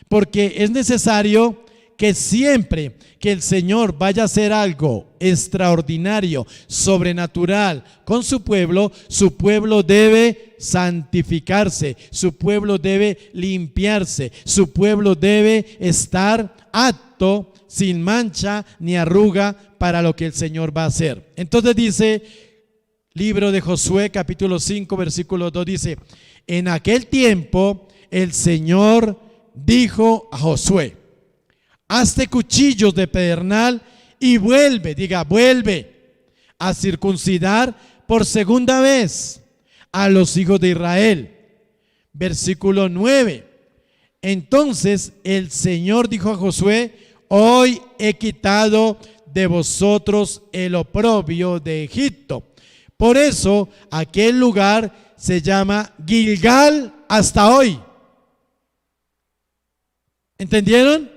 Porque es necesario que siempre que el Señor vaya a hacer algo extraordinario, sobrenatural con su pueblo debe santificarse, su pueblo debe limpiarse, su pueblo debe estar apto, sin mancha ni arruga para lo que el Señor va a hacer. Entonces dice, libro de Josué capítulo 5 versículo 2, dice: en aquel tiempo el Señor dijo a Josué: hazte cuchillos de pedernal y vuelve, diga vuelve, a circuncidar por segunda vez a los hijos de Israel. Versículo 9. Entonces el Señor dijo a Josué: hoy he quitado de vosotros el oprobio de Egipto. Por eso aquel lugar se llama Gilgal hasta hoy. ¿Entendieron?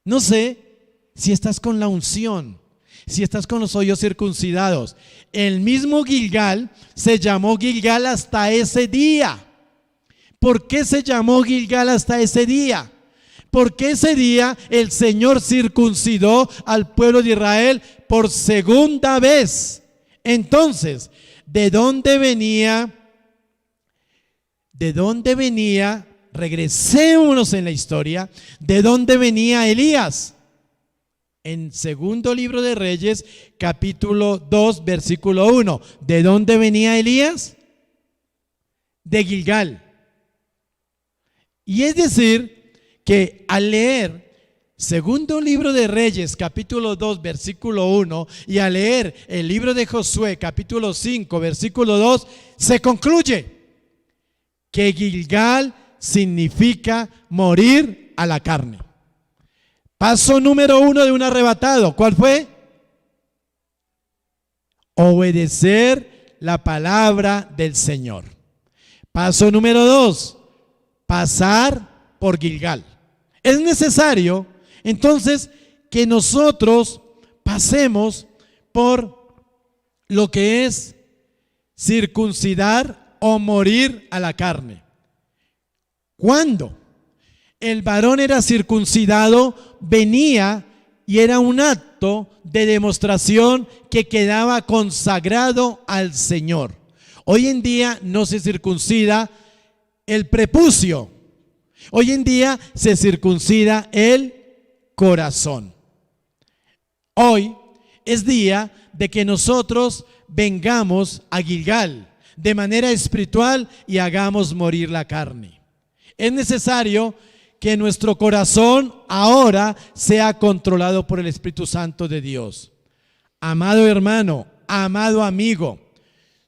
No sé si estás con la unción, si estás con los oídos circuncidados. El mismo Gilgal se llamó Gilgal hasta ese día. ¿Por qué se llamó Gilgal hasta ese día? Porque ese día el Señor circuncidó al pueblo de Israel por segunda vez. Entonces, ¿de dónde venía? Regresémonos en la historia. ¿De dónde venía Elías? En segundo libro de Reyes, capítulo 2, versículo 1. ¿De dónde venía Elías? De Gilgal. Y es decir, que al leer segundo libro de Reyes, capítulo 2, versículo 1, y al leer el libro de Josué, capítulo 5, versículo 2, se concluye que Gilgal significa morir a la carne. Paso número 1 de un arrebatado, ¿cuál fue? Obedecer la palabra del Señor. Paso número 2, pasar por Gilgal. Es necesario entonces que nosotros pasemos por lo que es circuncidar o morir a la carne. Cuando el varón era circuncidado, venía y era un acto de demostración que quedaba consagrado al Señor. Hoy en día no se circuncida el prepucio. Hoy en día se circuncida el corazón. Hoy es día de que nosotros vengamos a Gilgal de manera espiritual y hagamos morir la carne. Es necesario que nuestro corazón ahora sea controlado por el Espíritu Santo de Dios. Amado hermano, amado amigo,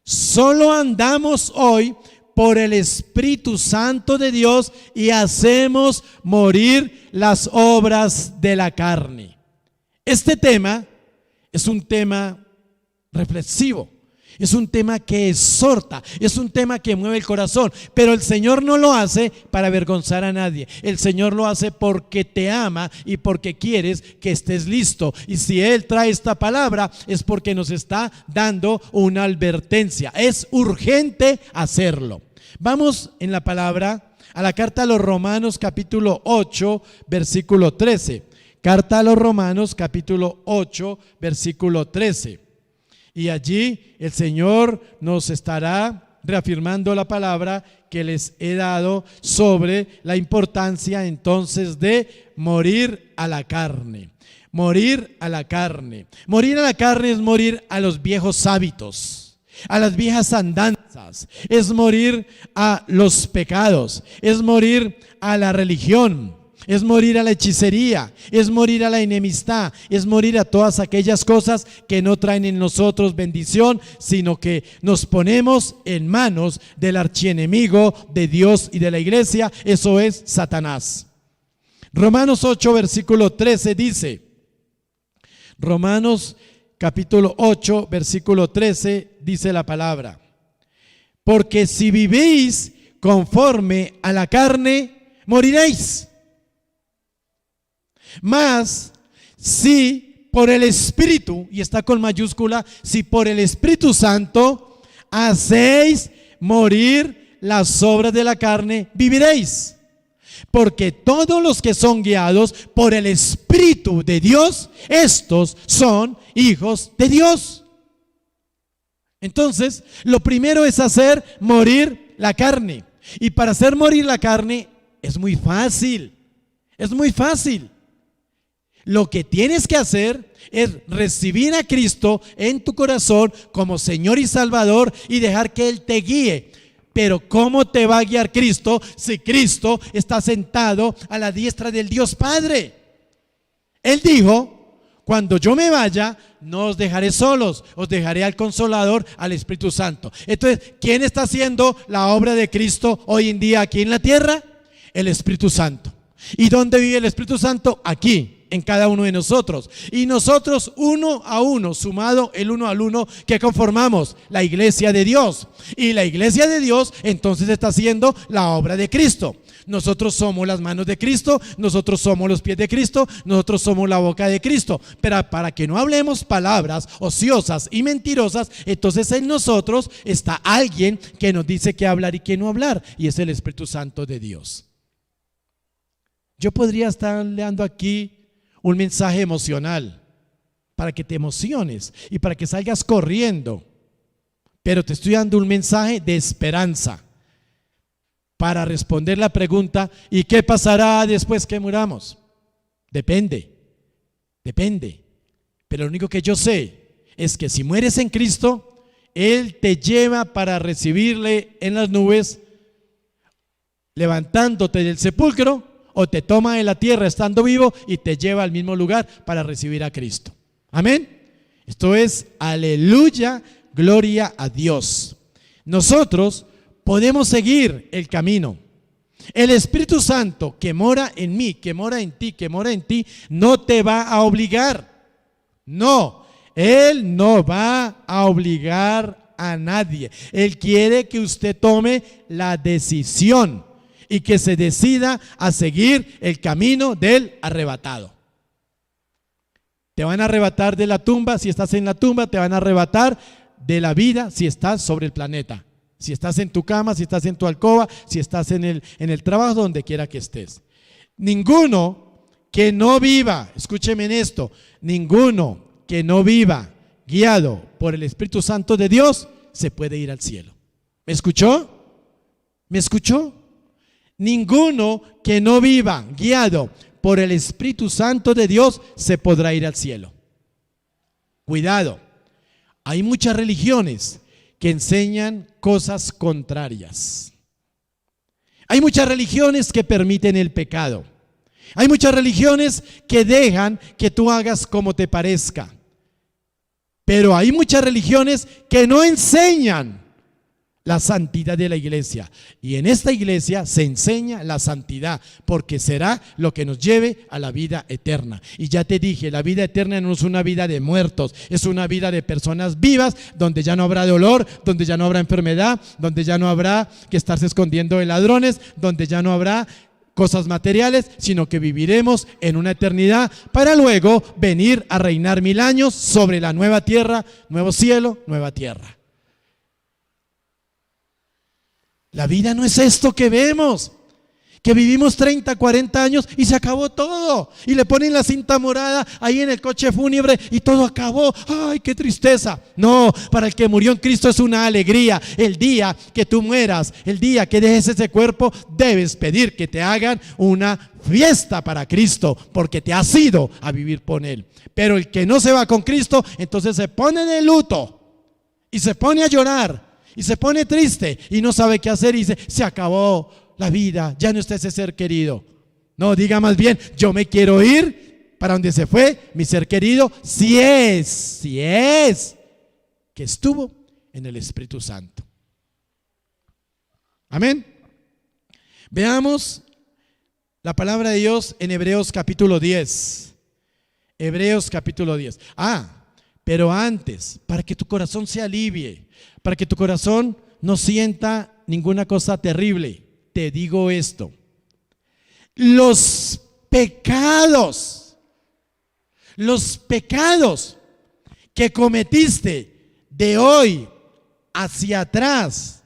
solo andamos hoy por el Espíritu Santo de Dios y hacemos morir las obras de la carne. Este tema es un tema reflexivo, es un tema que exhorta, es un tema que mueve el corazón, pero el Señor no lo hace para avergonzar a nadie. El Señor lo hace porque te ama y porque quieres que estés listo. Y si Él trae esta palabra es porque nos está dando una advertencia. Es urgente hacerlo. Vamos en la palabra a la carta a los Romanos capítulo 8 versículo 13. Carta a los Romanos capítulo 8 versículo 13. Y allí el Señor nos estará reafirmando la palabra que les he dado sobre la importancia entonces de morir a la carne. Morir a la carne. Morir a la carne es morir a los viejos hábitos, a las viejas andanzas, es morir a los pecados, es morir a la religión, es morir a la hechicería, es morir a la enemistad, es morir a todas aquellas cosas que no traen en nosotros bendición, sino que nos ponemos en manos del archienemigo de Dios y de la iglesia, eso es Satanás. Romanos 8, versículo 13 dice, Romanos capítulo 8, versículo 13 dice la palabra: porque si vivís conforme a la carne, moriréis. Mas si por el Espíritu, y está con mayúscula, si por el Espíritu Santo hacéis morir las obras de la carne, viviréis. Porque todos los que son guiados por el Espíritu de Dios, estos son hijos de Dios. Entonces, lo primero es hacer morir la carne. Y para hacer morir la carne es muy fácil. Es muy fácil. Lo que tienes que hacer es recibir a Cristo en tu corazón como Señor y Salvador y dejar que Él te guíe. Pero ¿cómo te va a guiar Cristo si Cristo está sentado a la diestra del Dios Padre? Él dijo: cuando yo me vaya, no os dejaré solos, os dejaré al Consolador, al Espíritu Santo. Entonces, ¿quién está haciendo la obra de Cristo hoy en día aquí en la tierra? El Espíritu Santo. ¿Y dónde vive el Espíritu Santo? Aquí, en cada uno de nosotros. Y nosotros, uno a uno, sumado el uno al uno, que conformamos la iglesia de Dios. Y la iglesia de Dios entonces está haciendo la obra de Cristo. Nosotros somos las manos de Cristo, nosotros somos los pies de Cristo, nosotros somos la boca de Cristo. Pero para que no hablemos palabras ociosas y mentirosas, entonces en nosotros está alguien que nos dice qué hablar y qué no hablar, y es el Espíritu Santo de Dios. Yo podría estar dando aquí un mensaje emocional para que te emociones y para que salgas corriendo, pero te estoy dando un mensaje de esperanza para responder la pregunta: ¿y qué pasará después que muramos? Depende, pero lo único que yo sé es que si mueres en Cristo, Él te lleva para recibirle en las nubes, levantándote del sepulcro, o te toma de la tierra estando vivo y te lleva al mismo lugar para recibir a Cristo. Amén. Esto es aleluya, gloria a Dios. Nosotros podemos seguir el camino. El Espíritu Santo que mora en mí, que mora en ti, no te va a obligar. No, Él no va a obligar a nadie. Él quiere que usted tome la decisión y que se decida a seguir el camino del arrebatado. Te van a arrebatar de la tumba si estás en la tumba, te van a arrebatar de la vida si estás sobre el planeta, si estás en tu cama, si estás en tu alcoba, si estás en el trabajo, donde quiera que estés. Ninguno que no viva, escúcheme en esto, ninguno que no viva guiado por el Espíritu Santo de Dios se puede ir al cielo. ¿Me escuchó? ¿Me escuchó? Ninguno que no viva guiado por el Espíritu Santo de Dios se podrá ir al cielo. Cuidado, hay muchas religiones que enseñan cosas contrarias. Hay muchas religiones que permiten el pecado. Hay muchas religiones que dejan que tú hagas como te parezca. Pero hay muchas religiones que no enseñan la santidad de la iglesia. Y en esta iglesia se enseña la santidad, porque será lo que nos lleve a la vida eterna. Y ya te dije, la vida eterna no es una vida de muertos, es una vida de personas vivas, donde ya no habrá dolor, donde ya no habrá enfermedad, donde ya no habrá que estarse escondiendo de ladrones, donde ya no habrá cosas materiales, sino que viviremos en una eternidad para luego venir a reinar 1000 años sobre la nueva tierra, nuevo cielo, nueva tierra. La vida no es esto que vemos, que vivimos 30, 40 años y se acabó todo. Y le ponen la cinta morada ahí en el coche fúnebre y todo acabó. ¡Ay, qué tristeza! No, para el que murió en Cristo es una alegría. El día que tú mueras, el día que dejes ese cuerpo, debes pedir que te hagan una fiesta para Cristo, porque te has ido a vivir con Él. Pero el que no se va con Cristo, entonces se pone de luto y se pone a llorar y se pone triste y no sabe qué hacer y dice, se acabó la vida, ya no está ese ser querido. No, diga más bien, yo me quiero ir para donde se fue mi ser querido, si es que estuvo en el Espíritu Santo. Amén. Veamos la palabra de Dios en Hebreos capítulo 10. Hebreos capítulo 10. Pero antes, para que tu corazón se alivie, para que tu corazón no sienta ninguna cosa terrible, te digo esto: los pecados que cometiste de hoy hacia atrás,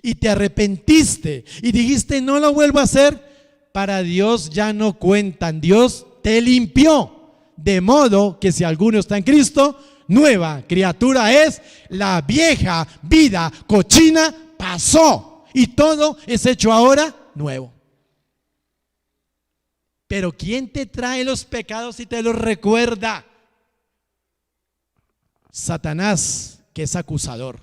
y te arrepentiste y dijiste no lo vuelvo a hacer, para Dios ya no cuentan. Dios te limpió, de modo que si alguno está en Cristo, nueva criatura es, la vieja vida cochina pasó y todo es hecho ahora nuevo. Pero ¿quién te trae los pecados y te los recuerda? Satanás, que es acusador.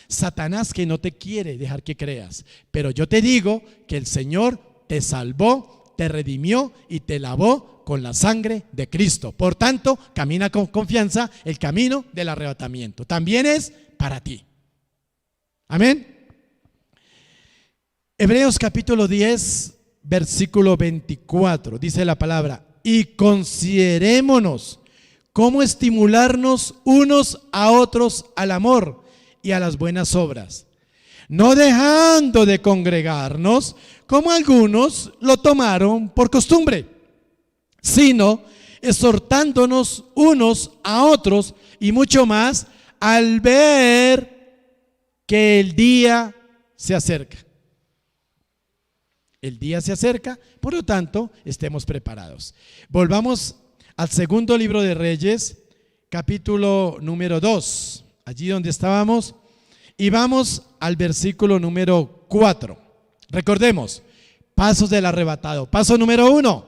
Satanás, que no te quiere dejar que creas. Pero yo te digo que el Señor te salvó, te redimió y te lavó con la sangre de Cristo. Por tanto, camina con confianza el camino del arrebatamiento. También es para ti. Amén. Hebreos capítulo 10, versículo 24. Dice la palabra: y considerémonos cómo estimularnos unos a otros al amor y a las buenas obras, no dejando de congregarnos como algunos lo tomaron por costumbre, sino exhortándonos unos a otros, y mucho más al ver que el día se acerca. El día se acerca, por lo tanto, estemos preparados. Volvamos al segundo libro de Reyes, capítulo número 2, allí donde estábamos, y vamos al versículo número 4. Recordemos, pasos del arrebatado. Paso número 1,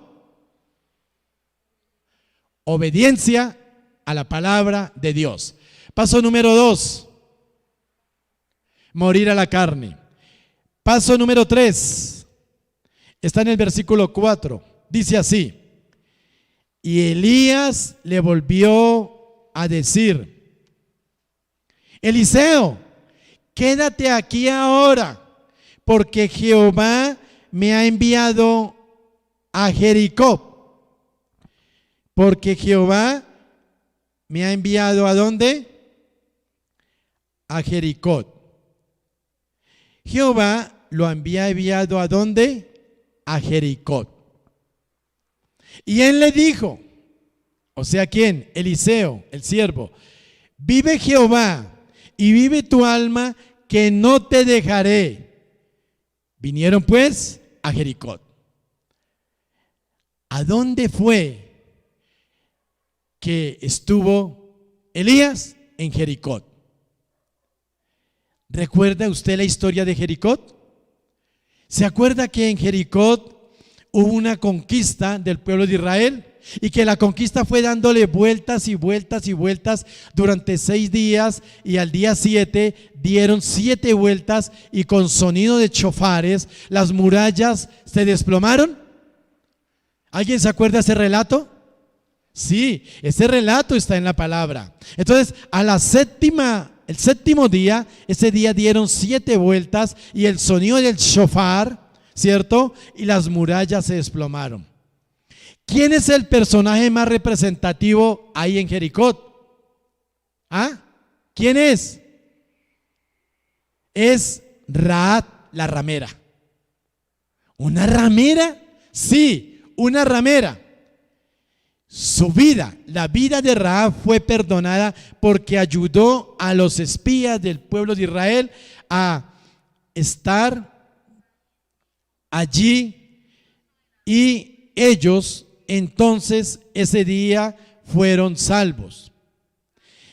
obediencia a la palabra de Dios. Paso número 2, morir a la carne. Paso número 3, está en el versículo 4, dice así: y Elías le volvió a decir: Eliseo, quédate aquí ahora, porque Jehová me ha enviado a Jericó. Porque Jehová me ha enviado ¿a dónde? A Jericó. Jehová lo había enviado ¿a dónde? A Jericó. Y él le dijo, o sea, ¿quién? Eliseo, el siervo: vive Jehová y vive tu alma, que no te dejaré. Vinieron pues a Jericó. ¿A dónde fue que estuvo Elías? En Jericó. ¿Recuerda usted la historia de Jericó? ¿Se acuerda que en Jericó hubo una conquista del pueblo de Israel? Y que la conquista fue dándole vueltas y vueltas y vueltas durante 6 días, y al día 7 dieron 7 vueltas, y con sonido de chofares las murallas se desplomaron. ¿Alguien se acuerda de ese relato? Sí, ese relato está en la palabra. Entonces, el séptimo día, ese día dieron 7 vueltas y el sonido del shofar, ¿cierto? Y las murallas se desplomaron. ¿Quién es el personaje más representativo ahí en Jericó? ¿Quién es? Es Rahab, la ramera. ¿Una ramera? Sí, una ramera. Su vida, la vida de Rahab, fue perdonada porque ayudó a los espías del pueblo de Israel a estar allí y ellos entonces ese día fueron salvos.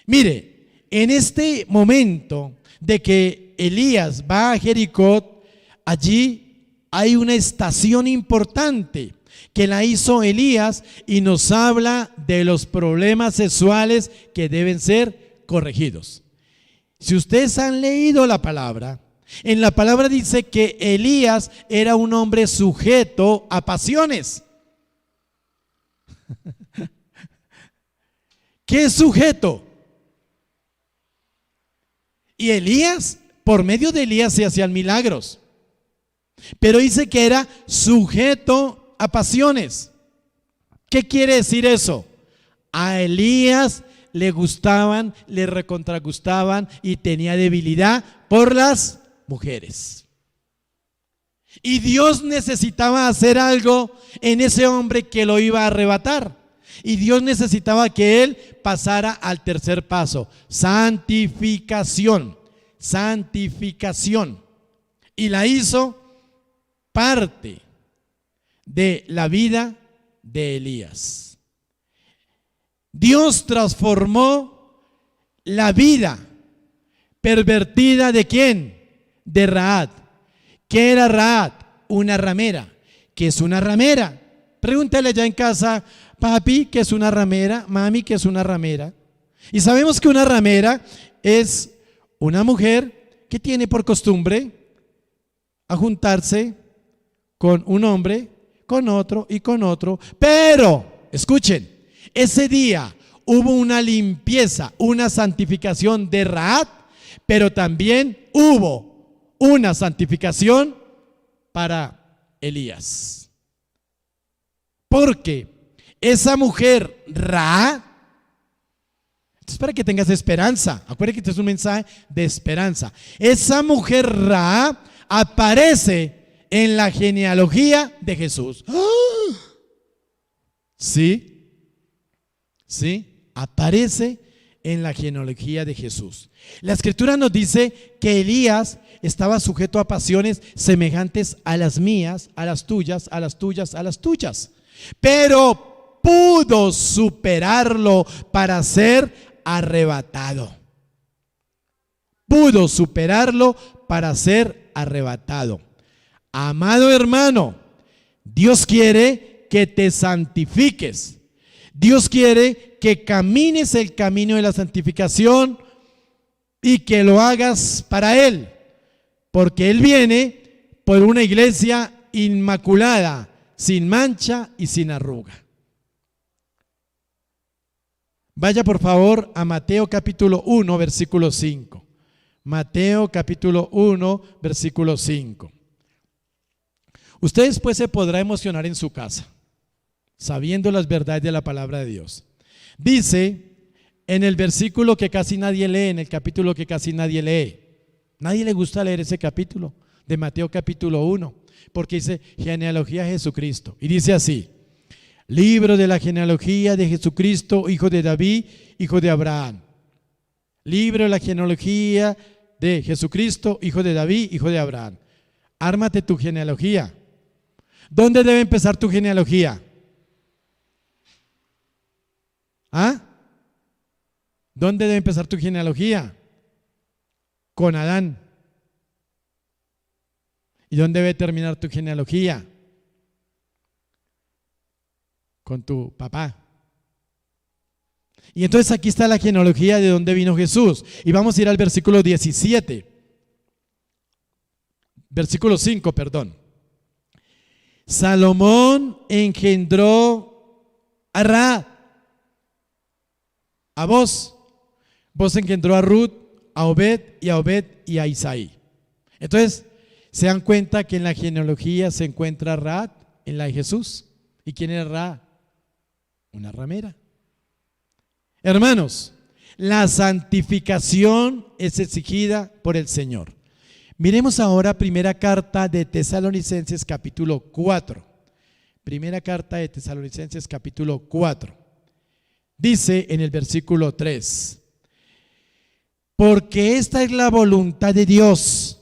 Mire, en este momento de que Elías va a Jericó, allí hay una estación importante que la hizo Elías y nos habla de los problemas sexuales que deben ser corregidos. Si ustedes han leído la palabra, en la palabra dice que Elías era un hombre sujeto a pasiones. ¿Qué es sujeto? Y Elías, por medio de Elías se hacían milagros, pero dice que era sujeto a pasiones. ¿Qué quiere decir eso? A Elías le gustaban, le recontragustaban y tenía debilidad por las mujeres. Y Dios necesitaba hacer algo en ese hombre que lo iba a arrebatar. Y Dios necesitaba que él pasara al tercer paso: santificación. Santificación. Y la hizo parte de la vida de Elías. Dios transformó la vida pervertida ¿de quién? De Rahab. ¿Qué era Rahab? Una ramera. ¿Qué es una ramera? Pregúntale allá en casa: papi, ¿qué es una ramera? Mami, ¿qué es una ramera? Y sabemos que una ramera es una mujer que tiene por costumbre a juntarse con un hombre, con otro y con otro. Pero, escuchen, ese día hubo una limpieza, una santificación de Rahab, pero también hubo una santificación para Elías. Porque esa mujer Rahab, esto es para que tengas esperanza. Acuérdate que este es un mensaje de esperanza. Esa mujer Rahab aparece en la genealogía de Jesús. ¿Sí? ¿Sí? Aparece en la genealogía de Jesús. La escritura nos dice que Elías estaba sujeto a pasiones semejantes a las mías, a las tuyas, a las tuyas, a las tuyas. Pero pudo superarlo para ser arrebatado. Pudo superarlo para ser arrebatado. Amado hermano, Dios quiere que te santifiques. Dios quiere que camines el camino de la santificación y que lo hagas para Él, porque Él viene por una iglesia inmaculada, sin mancha y sin arruga. Vaya por favor a Mateo capítulo 1, versículo 5. Mateo capítulo 1, versículo 5. Usted después se podrá emocionar en su casa, sabiendo las verdades de la palabra de Dios. Dice en el versículo que casi nadie lee, en el capítulo que casi nadie lee. Nadie le gusta leer ese capítulo de Mateo capítulo 1, porque dice genealogía de Jesucristo. Y dice así: libro de la genealogía de Jesucristo, hijo de David, hijo de Abraham. Libro de la genealogía de Jesucristo, hijo de David, hijo de Abraham. Ármate tu genealogía. ¿Dónde debe empezar tu genealogía? ¿Ah? ¿Dónde debe empezar tu genealogía? Con Adán. ¿Y dónde debe terminar tu genealogía? Con tu papá. Y entonces aquí está la genealogía de dónde vino Jesús. Y vamos a ir al versículo 17. Versículo 5, perdón. Salomón engendró a Rahab, a Boz. Boz engendró a Ruth, a Obed y a Isaí. Entonces, se dan cuenta que en la genealogía se encuentra Rahab, en la de Jesús. ¿Y quién era Rahab? Una ramera. Hermanos, la santificación es exigida por el Señor. Miremos ahora primera carta de Tesalonicenses capítulo 4. Primera carta de Tesalonicenses capítulo 4. Dice en el versículo 3: porque esta es la voluntad de Dios,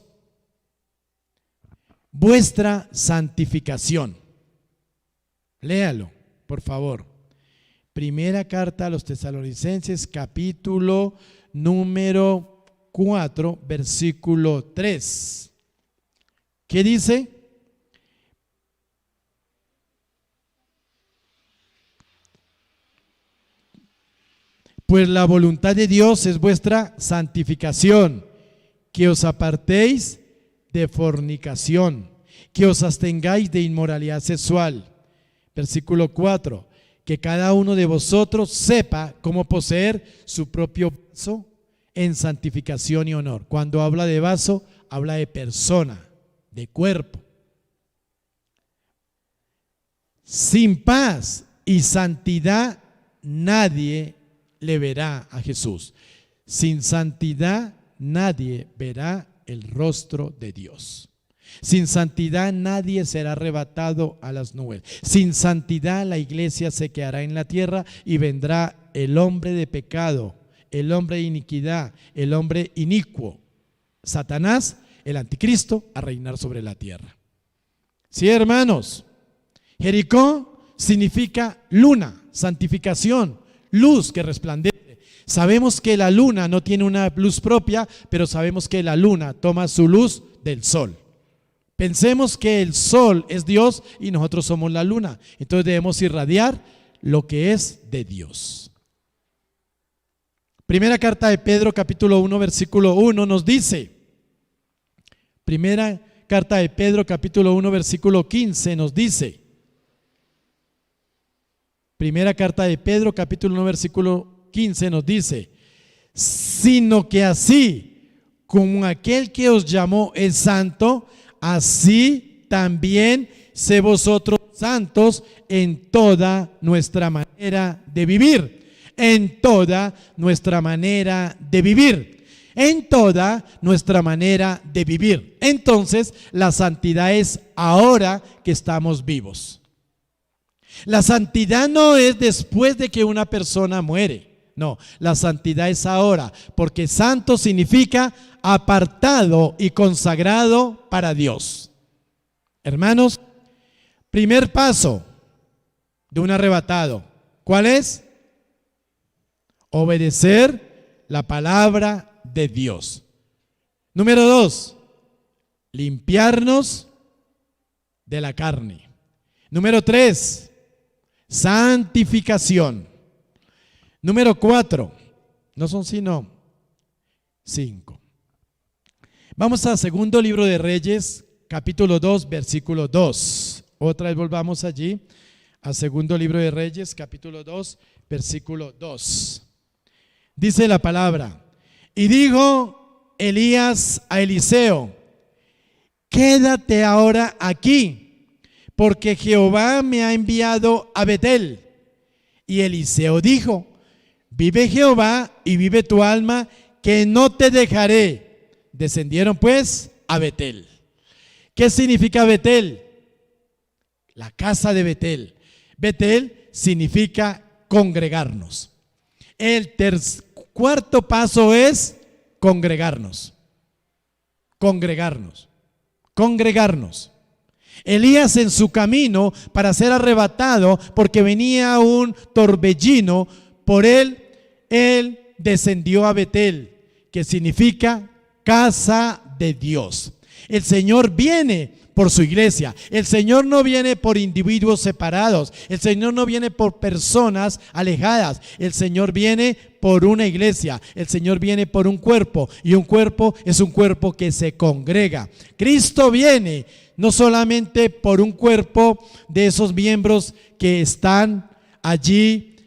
vuestra santificación. Léalo, por favor. Primera carta a los Tesalonicenses, capítulo número 4, versículo 3. ¿Qué dice? Pues la voluntad de Dios es vuestra santificación, que os apartéis de fornicación, que os abstengáis de inmoralidad sexual. Versículo 4, que cada uno de vosotros sepa cómo poseer su propio vaso en santificación y honor. Cuando habla de vaso, habla de persona, de cuerpo. Sin paz y santidad nadie le verá a Jesús. Sin santidad nadie verá el rostro de Dios. Sin santidad nadie será arrebatado a las nubes. Sin santidad la iglesia se quedará en la tierra y vendrá el hombre de pecado, el hombre de iniquidad, el hombre inicuo, Satanás, el anticristo, a reinar sobre la tierra. Sí, hermanos, Jericó significa luna, santificación, luz que resplandece. Sabemos que la luna no tiene una luz propia, pero sabemos que la luna toma su luz del sol. Pensemos que el sol es Dios y nosotros somos la luna. Entonces debemos irradiar lo que es de Dios. Primera carta de Pedro, capítulo 1, versículo 1 nos dice. Primera carta de Pedro, capítulo 1, versículo 15 nos dice. Primera carta de Pedro, capítulo 1, versículo 15 nos dice: sino que así como aquel que os llamó es santo, así también sé vosotros santos en toda nuestra manera de vivir. En toda nuestra manera de vivir. En toda nuestra manera de vivir. Entonces, la santidad es ahora que estamos vivos. La santidad no es después de que una persona muere. No, la santidad es ahora, porque santo significa apartado y consagrado para Dios. Hermanos, primer paso de un arrebatado, ¿cuál es? Obedecer la palabra de Dios. Número 2, limpiarnos de la carne. Número 3, santificación. Número 4, no son sino 5. Vamos a segundo libro de Reyes, capítulo 2, versículo 2. Otra vez volvamos allí, a segundo libro de Reyes, capítulo 2, versículo 2. Dice la palabra: y dijo Elías a Eliseo: quédate ahora aquí, porque Jehová me ha enviado a Betel. Y Eliseo dijo: vive Jehová y vive tu alma, que no te dejaré. Descendieron pues a Betel. ¿Qué significa Betel? La casa de Betel. Betel significa congregarnos. El cuarto paso es congregarnos. Congregarnos. Congregarnos. Elías, en su camino para ser arrebatado, porque venía un torbellino por él descendió a Betel, que significa casa de Dios. El Señor viene por su iglesia. El Señor no viene por individuos separados. El Señor no viene por personas alejadas. El Señor viene por una iglesia. El Señor viene por un cuerpo, y un cuerpo es un cuerpo que se congrega. Cristo viene no solamente por un cuerpo de esos miembros que están allí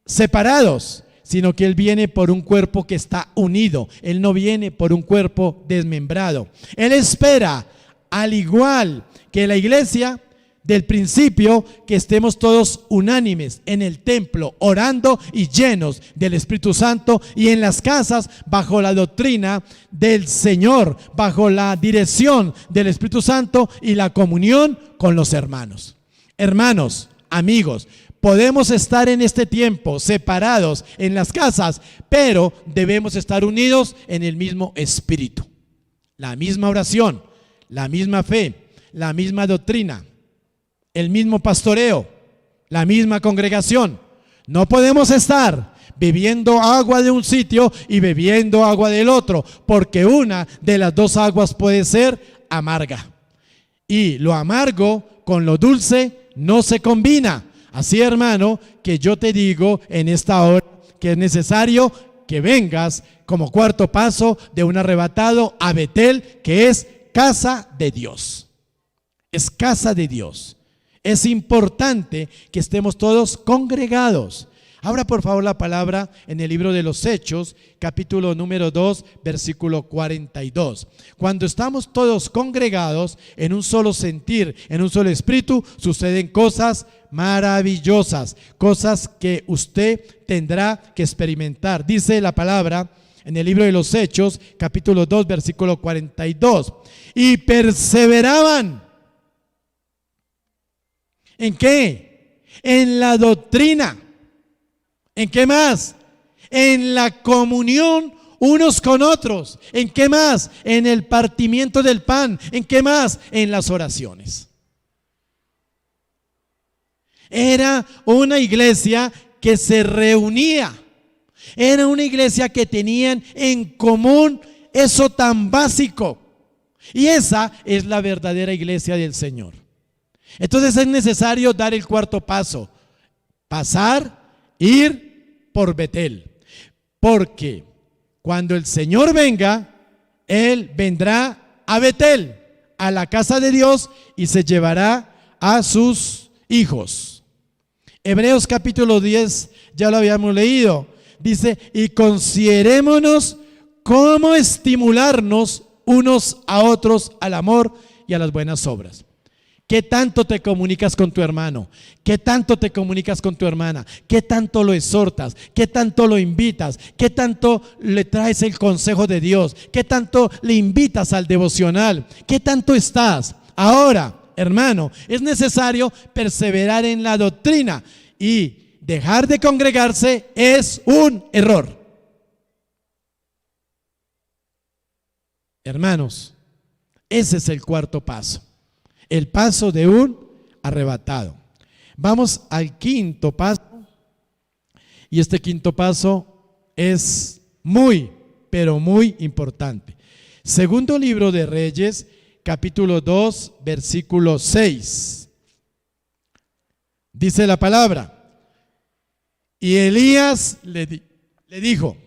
separados, sino que Él viene por un cuerpo que está unido. Él no viene por un cuerpo desmembrado. Él espera, al igual que la iglesia del principio, que estemos todos unánimes en el templo, orando y llenos del Espíritu Santo, y en las casas bajo la doctrina del Señor, bajo la dirección del Espíritu Santo y la comunión con los hermanos. Hermanos, amigos, podemos estar en este tiempo separados en las casas, pero debemos estar unidos en el mismo espíritu, la misma oración, la misma fe, la misma doctrina, el mismo pastoreo, la misma congregación. No podemos estar bebiendo agua de un sitio y bebiendo agua del otro, porque una de las dos aguas puede ser amarga. Y lo amargo con lo dulce no se combina. Así, hermano, que yo te digo en esta hora que es necesario que vengas como cuarto paso de un arrebatado a Betel, que es casa de Dios. Es casa de Dios. Es importante que estemos todos congregados. Abra por favor la palabra en el libro de los Hechos, capítulo número 2, versículo 42. Cuando estamos todos congregados en un solo sentir, en un solo espíritu, suceden cosas maravillosas, cosas que usted tendrá que experimentar. Dice la palabra en el libro de los Hechos, capítulo 2, versículo 42. Y perseveraban. ¿En qué? En la doctrina. ¿En qué más? En la comunión unos con otros. ¿En qué más? En el partimiento del pan. ¿En qué más? En las oraciones. Era una iglesia que se reunía. Era una iglesia que tenían en común eso tan básico. Y esa es la verdadera iglesia del Señor. Entonces es necesario dar el cuarto paso. Pasar, ir por Betel. Porque cuando el Señor venga, Él vendrá a Betel, a la casa de Dios, y se llevará a sus hijos. Hebreos capítulo 10, ya lo habíamos leído. Dice, y considerémonos cómo estimularnos unos a otros al amor y a las buenas obras. ¿Qué tanto te comunicas con tu hermano? ¿Qué tanto te comunicas con tu hermana? ¿Qué tanto lo exhortas? ¿Qué tanto lo invitas? ¿Qué tanto le traes el consejo de Dios? ¿Qué tanto le invitas al devocional? ¿Qué tanto estás? Ahora, hermano, es necesario perseverar en la doctrina, y dejar de congregarse es un error. Hermanos, ese es el cuarto paso. El paso de un arrebatado. Vamos al quinto paso. Y este quinto paso es muy, pero muy importante. Segundo libro de Reyes, capítulo 2, versículo 6. Dice la palabra. Y Elías le dijo,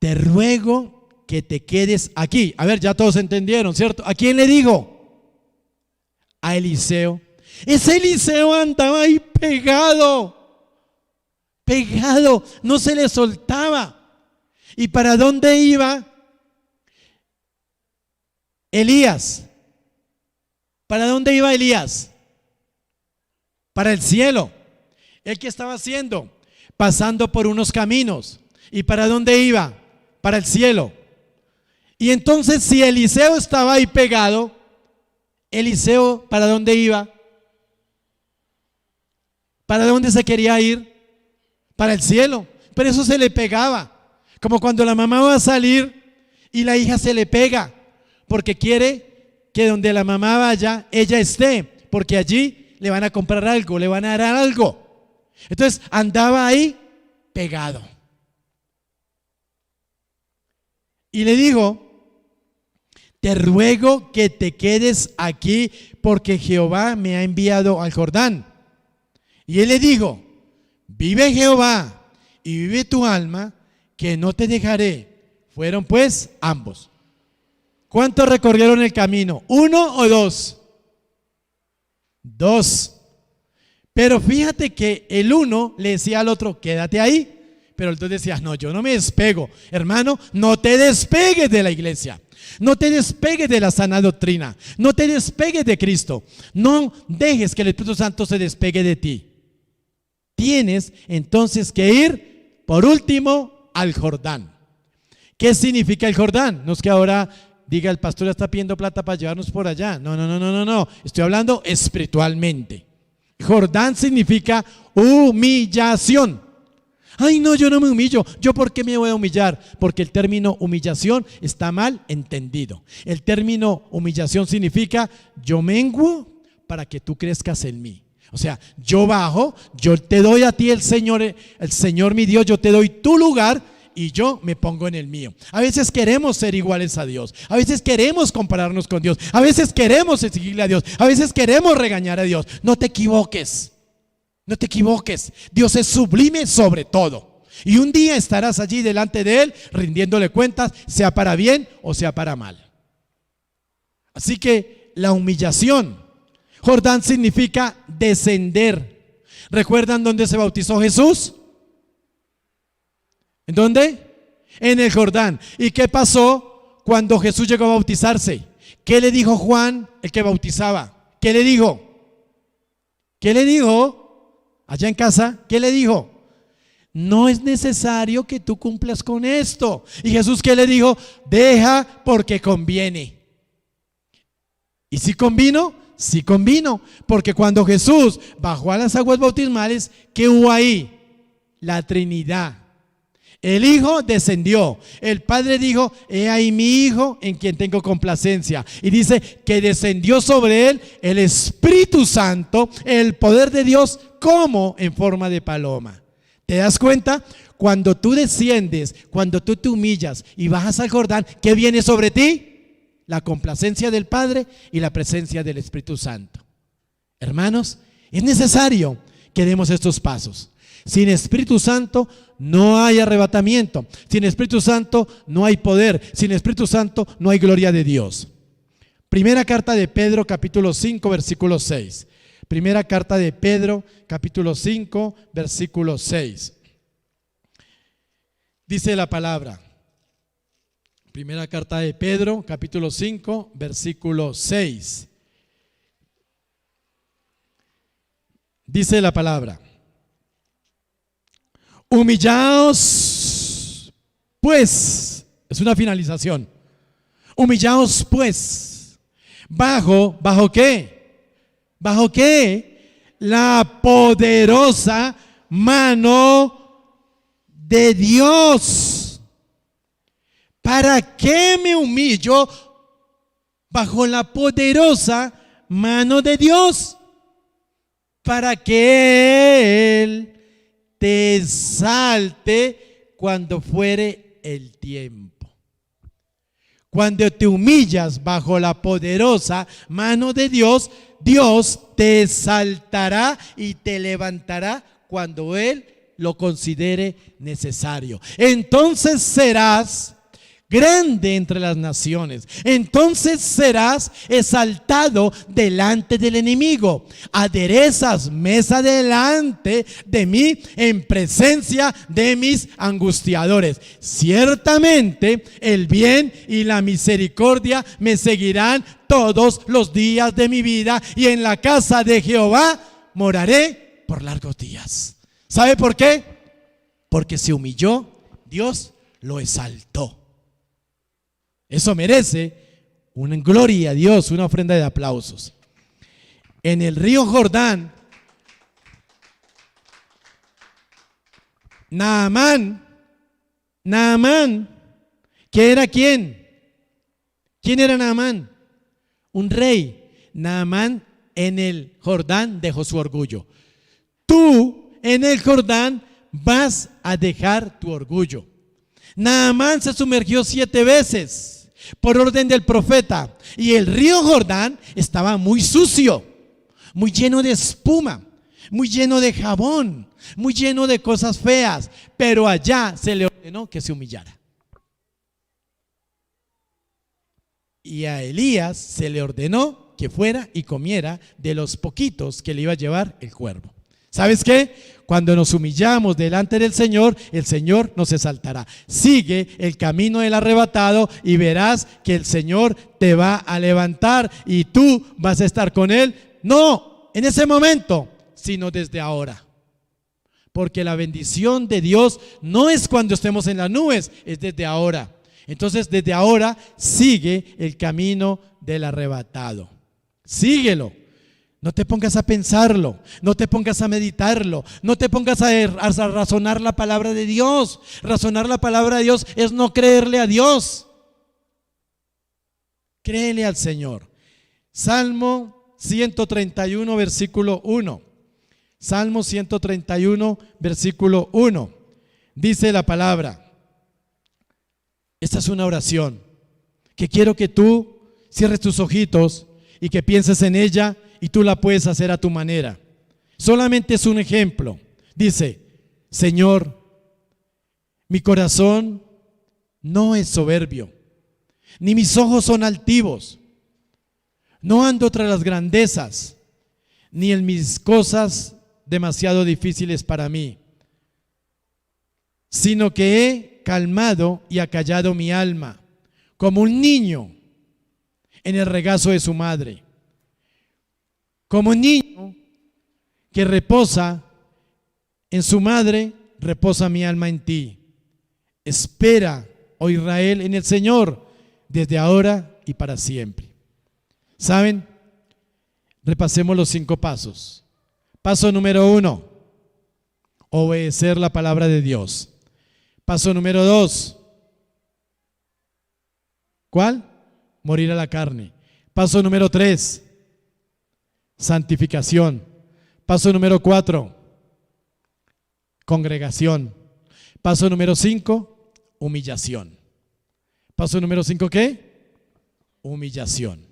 te ruego que te quedes aquí. A ver, ya todos entendieron, ¿cierto? ¿A quién le dijo? A Eliseo. Ese Eliseo andaba ahí pegado, no se le soltaba. ¿Y para dónde iba Elías? ¿Para dónde iba Elías? Para el cielo. ¿El qué estaba haciendo? Pasando por unos caminos. ¿Y para dónde iba? Para el cielo. Y entonces, si Eliseo estaba ahí pegado, Eliseo, ¿para dónde iba? ¿Para dónde se quería ir? Para el cielo. Pero eso se le pegaba. Como cuando la mamá va a salir y la hija se le pega, porque quiere que donde la mamá vaya, ella esté, porque allí le van a comprar algo, le van a dar algo. Entonces andaba ahí pegado. Y le dijo, te ruego que te quedes aquí porque Jehová me ha enviado al Jordán. Y él le dijo, vive Jehová y vive tu alma, que no te dejaré. Fueron pues ambos. ¿Cuántos recorrieron el camino? ¿Uno o dos? Dos. Pero fíjate que el uno le decía al otro, quédate ahí. Pero el otro decía, no, yo no me despego. Hermano, no te despegues de la iglesia. No te despegues de la sana doctrina. No te despegues de Cristo. No dejes que el Espíritu Santo se despegue de ti. Tienes entonces que ir, por último, al Jordán. ¿Qué significa el Jordán? No es que ahora diga el pastor ya está pidiendo plata para llevarnos por allá. No. Estoy hablando espiritualmente. Jordán significa humillación. Ay, no, yo no me humillo. ¿Yo por qué me voy a humillar? Porque el término humillación está mal entendido. El término humillación significa yo menguo para que tú crezcas en mí. O sea, yo bajo, yo te doy a ti el Señor mi Dios, yo te doy tu lugar y yo me pongo en el mío. A veces queremos ser iguales a Dios, a veces queremos compararnos con Dios, a veces queremos exigirle a Dios, a veces queremos regañar a Dios. No te equivoques, no te equivoques. Dios es sublime sobre todo. Y un día estarás allí delante de Él rindiéndole cuentas, sea para bien o sea para mal. Así que la humillación, Jordán significa descender. ¿Recuerdan dónde se bautizó Jesús? ¿En dónde? En el Jordán. ¿Y qué pasó cuando Jesús llegó a bautizarse? ¿Qué le dijo Juan, el que bautizaba? ¿Qué le dijo? ¿Qué le dijo? Allá en casa, ¿qué le dijo? No es necesario que tú cumplas con esto. ¿Y Jesús qué le dijo? Deja porque conviene. ¿Y si convino? Sí convino, porque cuando Jesús bajó a las aguas bautismales, ¿qué hubo ahí? La Trinidad. El Hijo descendió, el Padre dijo, he ahí mi Hijo en quien tengo complacencia. Y dice que descendió sobre él el Espíritu Santo, el poder de Dios, como en forma de paloma. ¿Te das cuenta? Cuando tú desciendes, cuando tú te humillas y bajas al Jordán, ¿qué viene sobre ti? La complacencia del Padre y la presencia del Espíritu Santo. Hermanos, es necesario que demos estos pasos. Sin Espíritu Santo no hay arrebatamiento. Sin Espíritu Santo no hay poder. Sin Espíritu Santo no hay gloria de Dios. Primera carta de Pedro, capítulo 5, versículo 6. Primera carta de Pedro, capítulo 5, versículo 6. Dice la palabra. Primera carta de Pedro, capítulo 5, versículo 6. Dice la palabra: humillaos pues, es una finalización. Humillaos pues, ¿bajo qué? ¿Bajo qué? La poderosa mano de Dios. ¿Para qué me humillo bajo la poderosa mano de Dios? Para que Él te exalte cuando fuere el tiempo. Cuando te humillas bajo la poderosa mano de Dios, Dios te exaltará y te levantará cuando Él lo considere necesario. Entonces serás grande entre las naciones. Entonces serás exaltado delante del enemigo. Aderezas mesa delante de mí en presencia de mis angustiadores. Ciertamente el bien y la misericordia me seguirán todos los días de mi vida, y en la casa de Jehová moraré por largos días. ¿Sabe por qué? Porque se humilló, Dios lo exaltó. Eso merece una gloria a Dios, una ofrenda de aplausos. En el río Jordán, Naamán, ¿qué era quién? ¿Quién era Naamán? Un rey. Naamán en el Jordán dejó su orgullo. Tú en el Jordán vas a dejar tu orgullo. Naamán se sumergió 7 veces por orden del profeta, y el río Jordán estaba muy sucio, muy lleno de espuma, muy lleno de jabón, muy lleno de cosas feas, pero allá se le ordenó que se humillara. Y a Elías se le ordenó que fuera y comiera de los poquitos que le iba a llevar el cuervo. ¿Sabes qué? Cuando nos humillamos delante del Señor, el Señor nos exaltará. Sigue el camino del arrebatado y verás que el Señor te va a levantar y tú vas a estar con Él. No en ese momento, sino desde ahora. Porque la bendición de Dios no es cuando estemos en las nubes, es desde ahora. Entonces, desde ahora sigue el camino del arrebatado. Síguelo. No te pongas a pensarlo, no te pongas a meditarlo, no te pongas a razonar la palabra de Dios. Razonar la palabra de Dios es no creerle a Dios. Créele al Señor. Salmo 131, versículo 1. Salmo 131, versículo 1. Dice la palabra. Esta es una oración que quiero que tú cierres tus ojitos y que pienses en ella, y tú la puedes hacer a tu manera. Solamente es un ejemplo. Dice: Señor, mi corazón no es soberbio, ni mis ojos son altivos. No ando tras las grandezas, ni en mis cosas demasiado difíciles para mí, sino que he calmado y acallado mi alma, como un niño en el regazo de su madre. Como un niño que reposa en su madre, reposa mi alma en ti. Espera, oh Israel, en el Señor, desde ahora y para siempre. ¿Saben? Repasemos los 5 pasos. Paso número 1, obedecer la palabra de Dios. Paso número 2, ¿cuál? Morir a la carne. Paso número 3, santificación. Paso número 4, congregación. Paso número 5, humillación. Paso número 5, ¿qué? Humillación.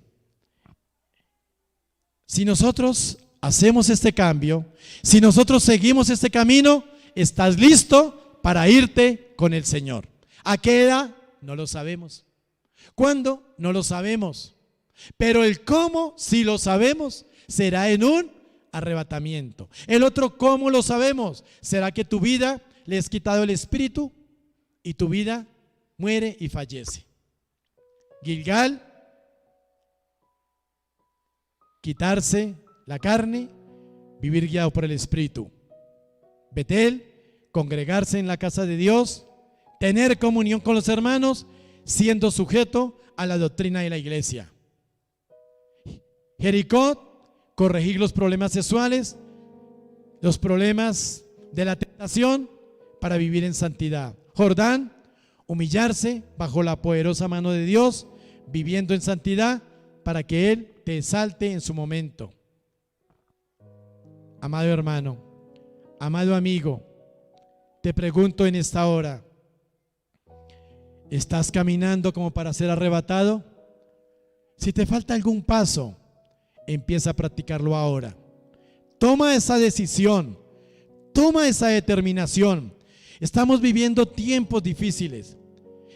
Si nosotros hacemos este cambio, si nosotros seguimos este camino, estás listo para irte con el Señor. ¿A qué edad? No lo sabemos. ¿Cuándo? No lo sabemos. Pero el cómo, si lo sabemos, será en un arrebatamiento. El otro cómo lo sabemos, será que tu vida le has quitado el espíritu y tu vida muere y fallece. Gilgal, quitarse la carne, vivir guiado por el espíritu. Betel, congregarse en la casa de Dios, tener comunión con los hermanos, siendo sujeto a la doctrina de la iglesia. Jericó, corregir los problemas sexuales, los problemas de la tentación para vivir en santidad. Jordán, humillarse bajo la poderosa mano de Dios, viviendo en santidad para que Él te exalte en su momento. Amado hermano, amado amigo, te pregunto en esta hora, ¿estás caminando como para ser arrebatado? Si te falta algún paso, empieza a practicarlo ahora. Toma esa decisión, toma esa determinación. Estamos viviendo tiempos difíciles.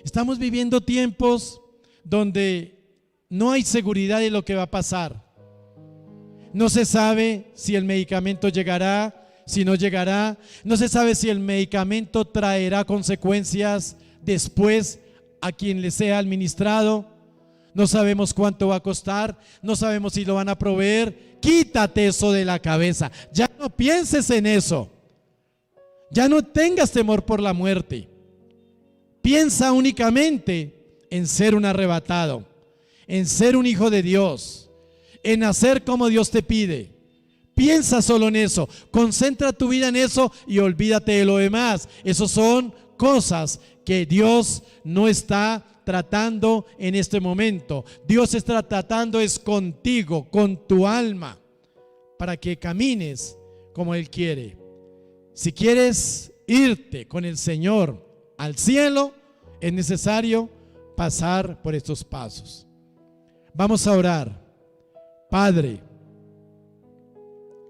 Estamos viviendo tiempos donde no hay seguridad de lo que va a pasar. No se sabe si el medicamento llegará, si no llegará. No se sabe si el medicamento traerá consecuencias después a quien le sea administrado. No sabemos cuánto va a costar, no sabemos si lo van a proveer. Quítate eso de la cabeza, ya no pienses en eso. Ya no tengas temor por la muerte. Piensa únicamente en ser un arrebatado, en ser un hijo de Dios, en hacer como Dios te pide. Piensa solo en eso, concentra tu vida en eso y olvídate de lo demás. Esos son cosas que Dios no está tratando en este momento. Dios está tratando es contigo, con tu alma, para que camines como Él quiere. Si quieres irte con el Señor al cielo, es necesario pasar por estos pasos. Vamos a orar. Padre,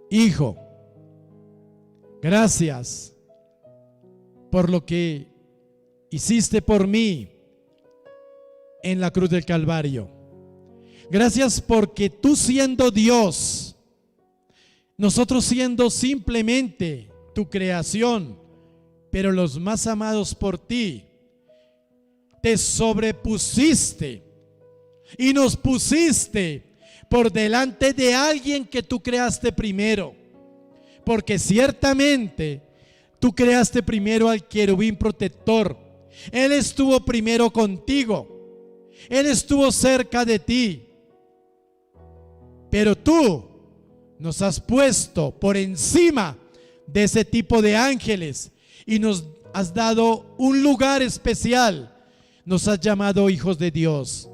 Hijo, gracias por lo que hiciste por mí en la cruz del Calvario. Gracias porque tú siendo Dios, nosotros siendo simplemente tu creación, pero los más amados por ti, te sobrepusiste y nos pusiste por delante de alguien que tú creaste primero, porque ciertamente tú creaste primero al querubín protector. Él estuvo primero contigo, Él estuvo cerca de ti, pero tú Nos has puesto por encima de ese tipo de ángeles y nos has dado un lugar especial. Nos has llamado hijos de Dios.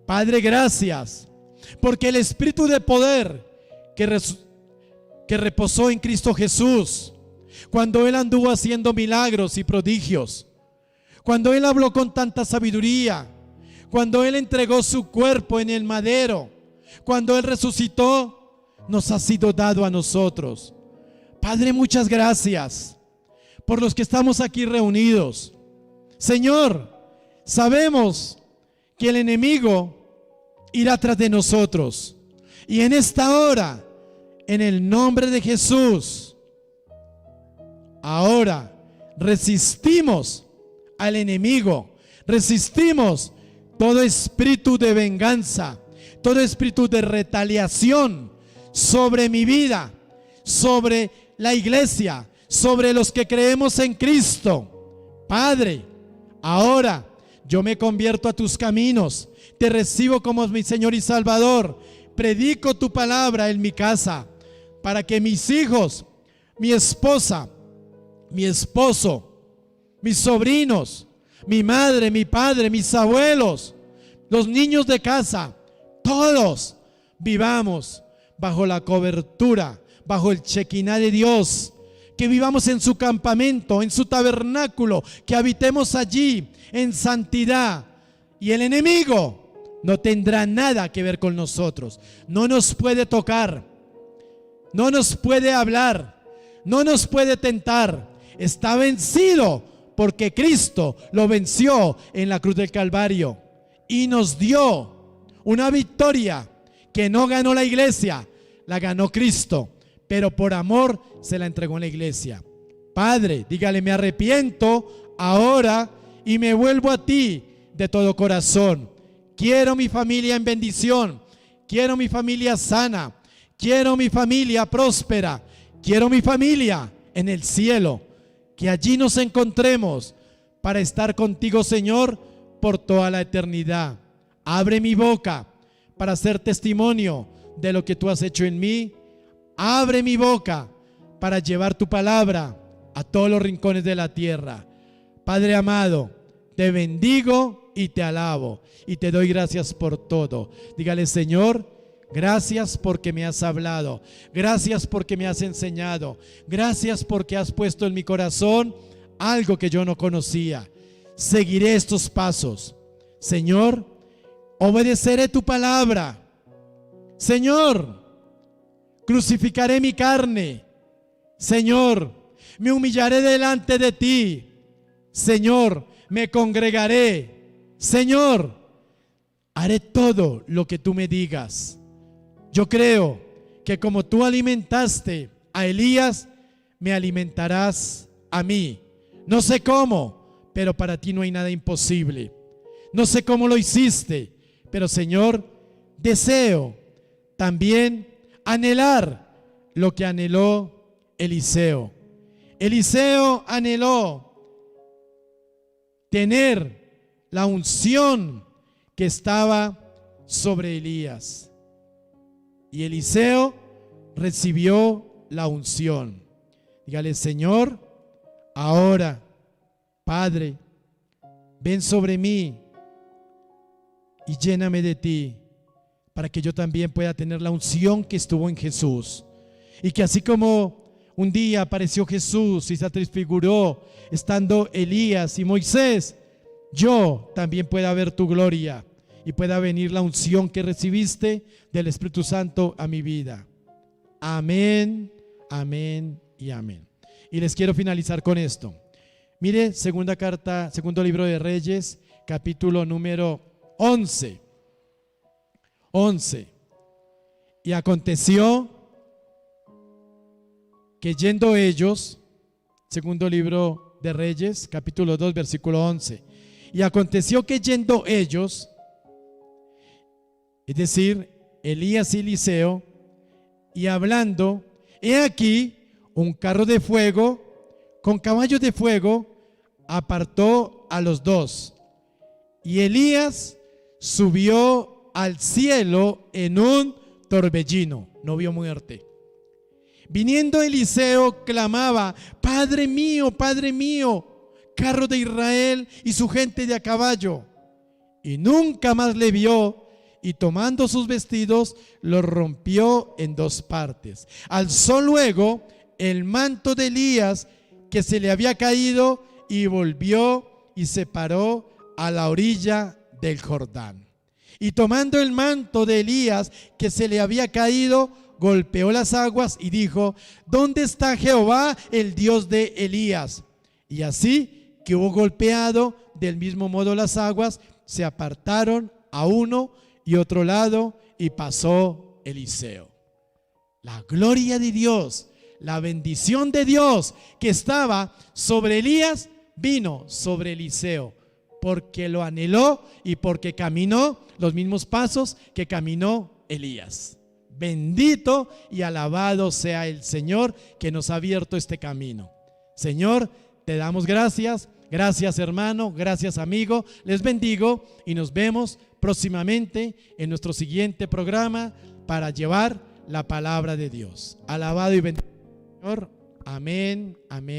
Padre, gracias, porque el espíritu de poder que reposó en Cristo Jesús, cuando Él anduvo haciendo milagros y prodigios, cuando Él habló con tanta sabiduría, cuando Él entregó su cuerpo en el madero, cuando Él resucitó, nos ha sido dado a nosotros. Padre, muchas gracias por los que estamos aquí reunidos. Señor, sabemos que el enemigo irá tras de nosotros, y en esta hora, en el nombre de Jesús, ahora resistimos al enemigo, resistimos todo espíritu de venganza, todo espíritu de retaliación sobre mi vida, sobre la iglesia, sobre los que creemos en Cristo. Padre, ahora yo me convierto a tus caminos, te recibo como mi Señor y Salvador, predico tu palabra en mi casa, para que mis hijos, mi esposa, mi esposo, mis sobrinos, mi madre, mi padre, mis abuelos, los niños de casa, todos vivamos bajo la cobertura, bajo el Shekinah de Dios, que vivamos en su campamento, en su tabernáculo, que habitemos allí en santidad, y el enemigo no tendrá nada que ver con nosotros, no nos puede tocar, no nos puede hablar, no nos puede tentar. Está vencido porque Cristo lo venció en la cruz del Calvario y nos dio una victoria que no ganó la iglesia, la ganó Cristo, pero por amor se la entregó en la iglesia. Padre, dígale, me arrepiento ahora y me vuelvo a ti de todo corazón. Quiero mi familia en bendición, quiero mi familia sana, quiero mi familia próspera, quiero mi familia en el cielo, que allí nos encontremos para estar contigo, Señor, por toda la eternidad. Abre mi boca para hacer testimonio de lo que tú has hecho en mí. Abre mi boca para llevar tu palabra a todos los rincones de la tierra. Padre amado, te bendigo y te alabo y te doy gracias por todo. Dígale, Señor, gracias porque me has hablado, gracias porque me has enseñado, gracias porque has puesto en mi corazón algo que yo no conocía. Seguiré estos pasos. Señor, obedeceré tu palabra. Señor, crucificaré mi carne. Señor, me humillaré delante de ti. Señor, me congregaré. Señor, haré todo lo que tú me digas. Yo creo que como tú alimentaste a Elías, me alimentarás a mí. No sé cómo, pero para ti no hay nada imposible. No sé cómo lo hiciste, pero Señor, deseo también anhelar lo que anheló Eliseo. Eliseo anheló tener la unción que estaba sobre Elías. Y Eliseo recibió la unción. Dígale, Señor, ahora, Padre, ven sobre mí y lléname de ti, para que yo también pueda tener la unción que estuvo en Jesús. Y que así como un día apareció Jesús y se transfiguró estando Elías y Moisés, yo también pueda ver tu gloria y pueda venir la unción que recibiste del Espíritu Santo a mi vida. Amén, amén y amén. Y les quiero finalizar con esto. Mire, segundo libro de Reyes, capítulo número 11. Y aconteció que yendo ellos, segundo libro de Reyes, capítulo 2, versículo 11. Y aconteció que yendo ellos, es decir, Elías y Eliseo, y hablando, he aquí un carro de fuego con caballos de fuego apartó a los dos, y Elías subió al cielo en un torbellino, no vio muerte. Viniendo Eliseo clamaba: Padre mío, carro de Israel y su gente de a caballo. Y nunca más le vio, y tomando sus vestidos los rompió en dos partes. Alzó luego el manto de Elías que se le había caído y volvió y se paró a la orilla del Jordán. Y tomando el manto de Elías que se le había caído, golpeó las aguas y dijo: ¿Dónde está Jehová, el Dios de Elías? Y así que hubo golpeado del mismo modo las aguas, se apartaron a uno y otro lado, y pasó Eliseo. La gloria de Dios, la bendición de Dios que estaba sobre Elías, vino sobre Eliseo, porque lo anheló y porque caminó los mismos pasos que caminó Elías. Bendito y alabado sea el Señor que nos ha abierto este camino. Señor, te damos gracias. Gracias, hermano, gracias, amigo. Les bendigo y nos vemos próximamente en nuestro siguiente programa para llevar la palabra de Dios. Alabado y bendito Señor. Amén, amén.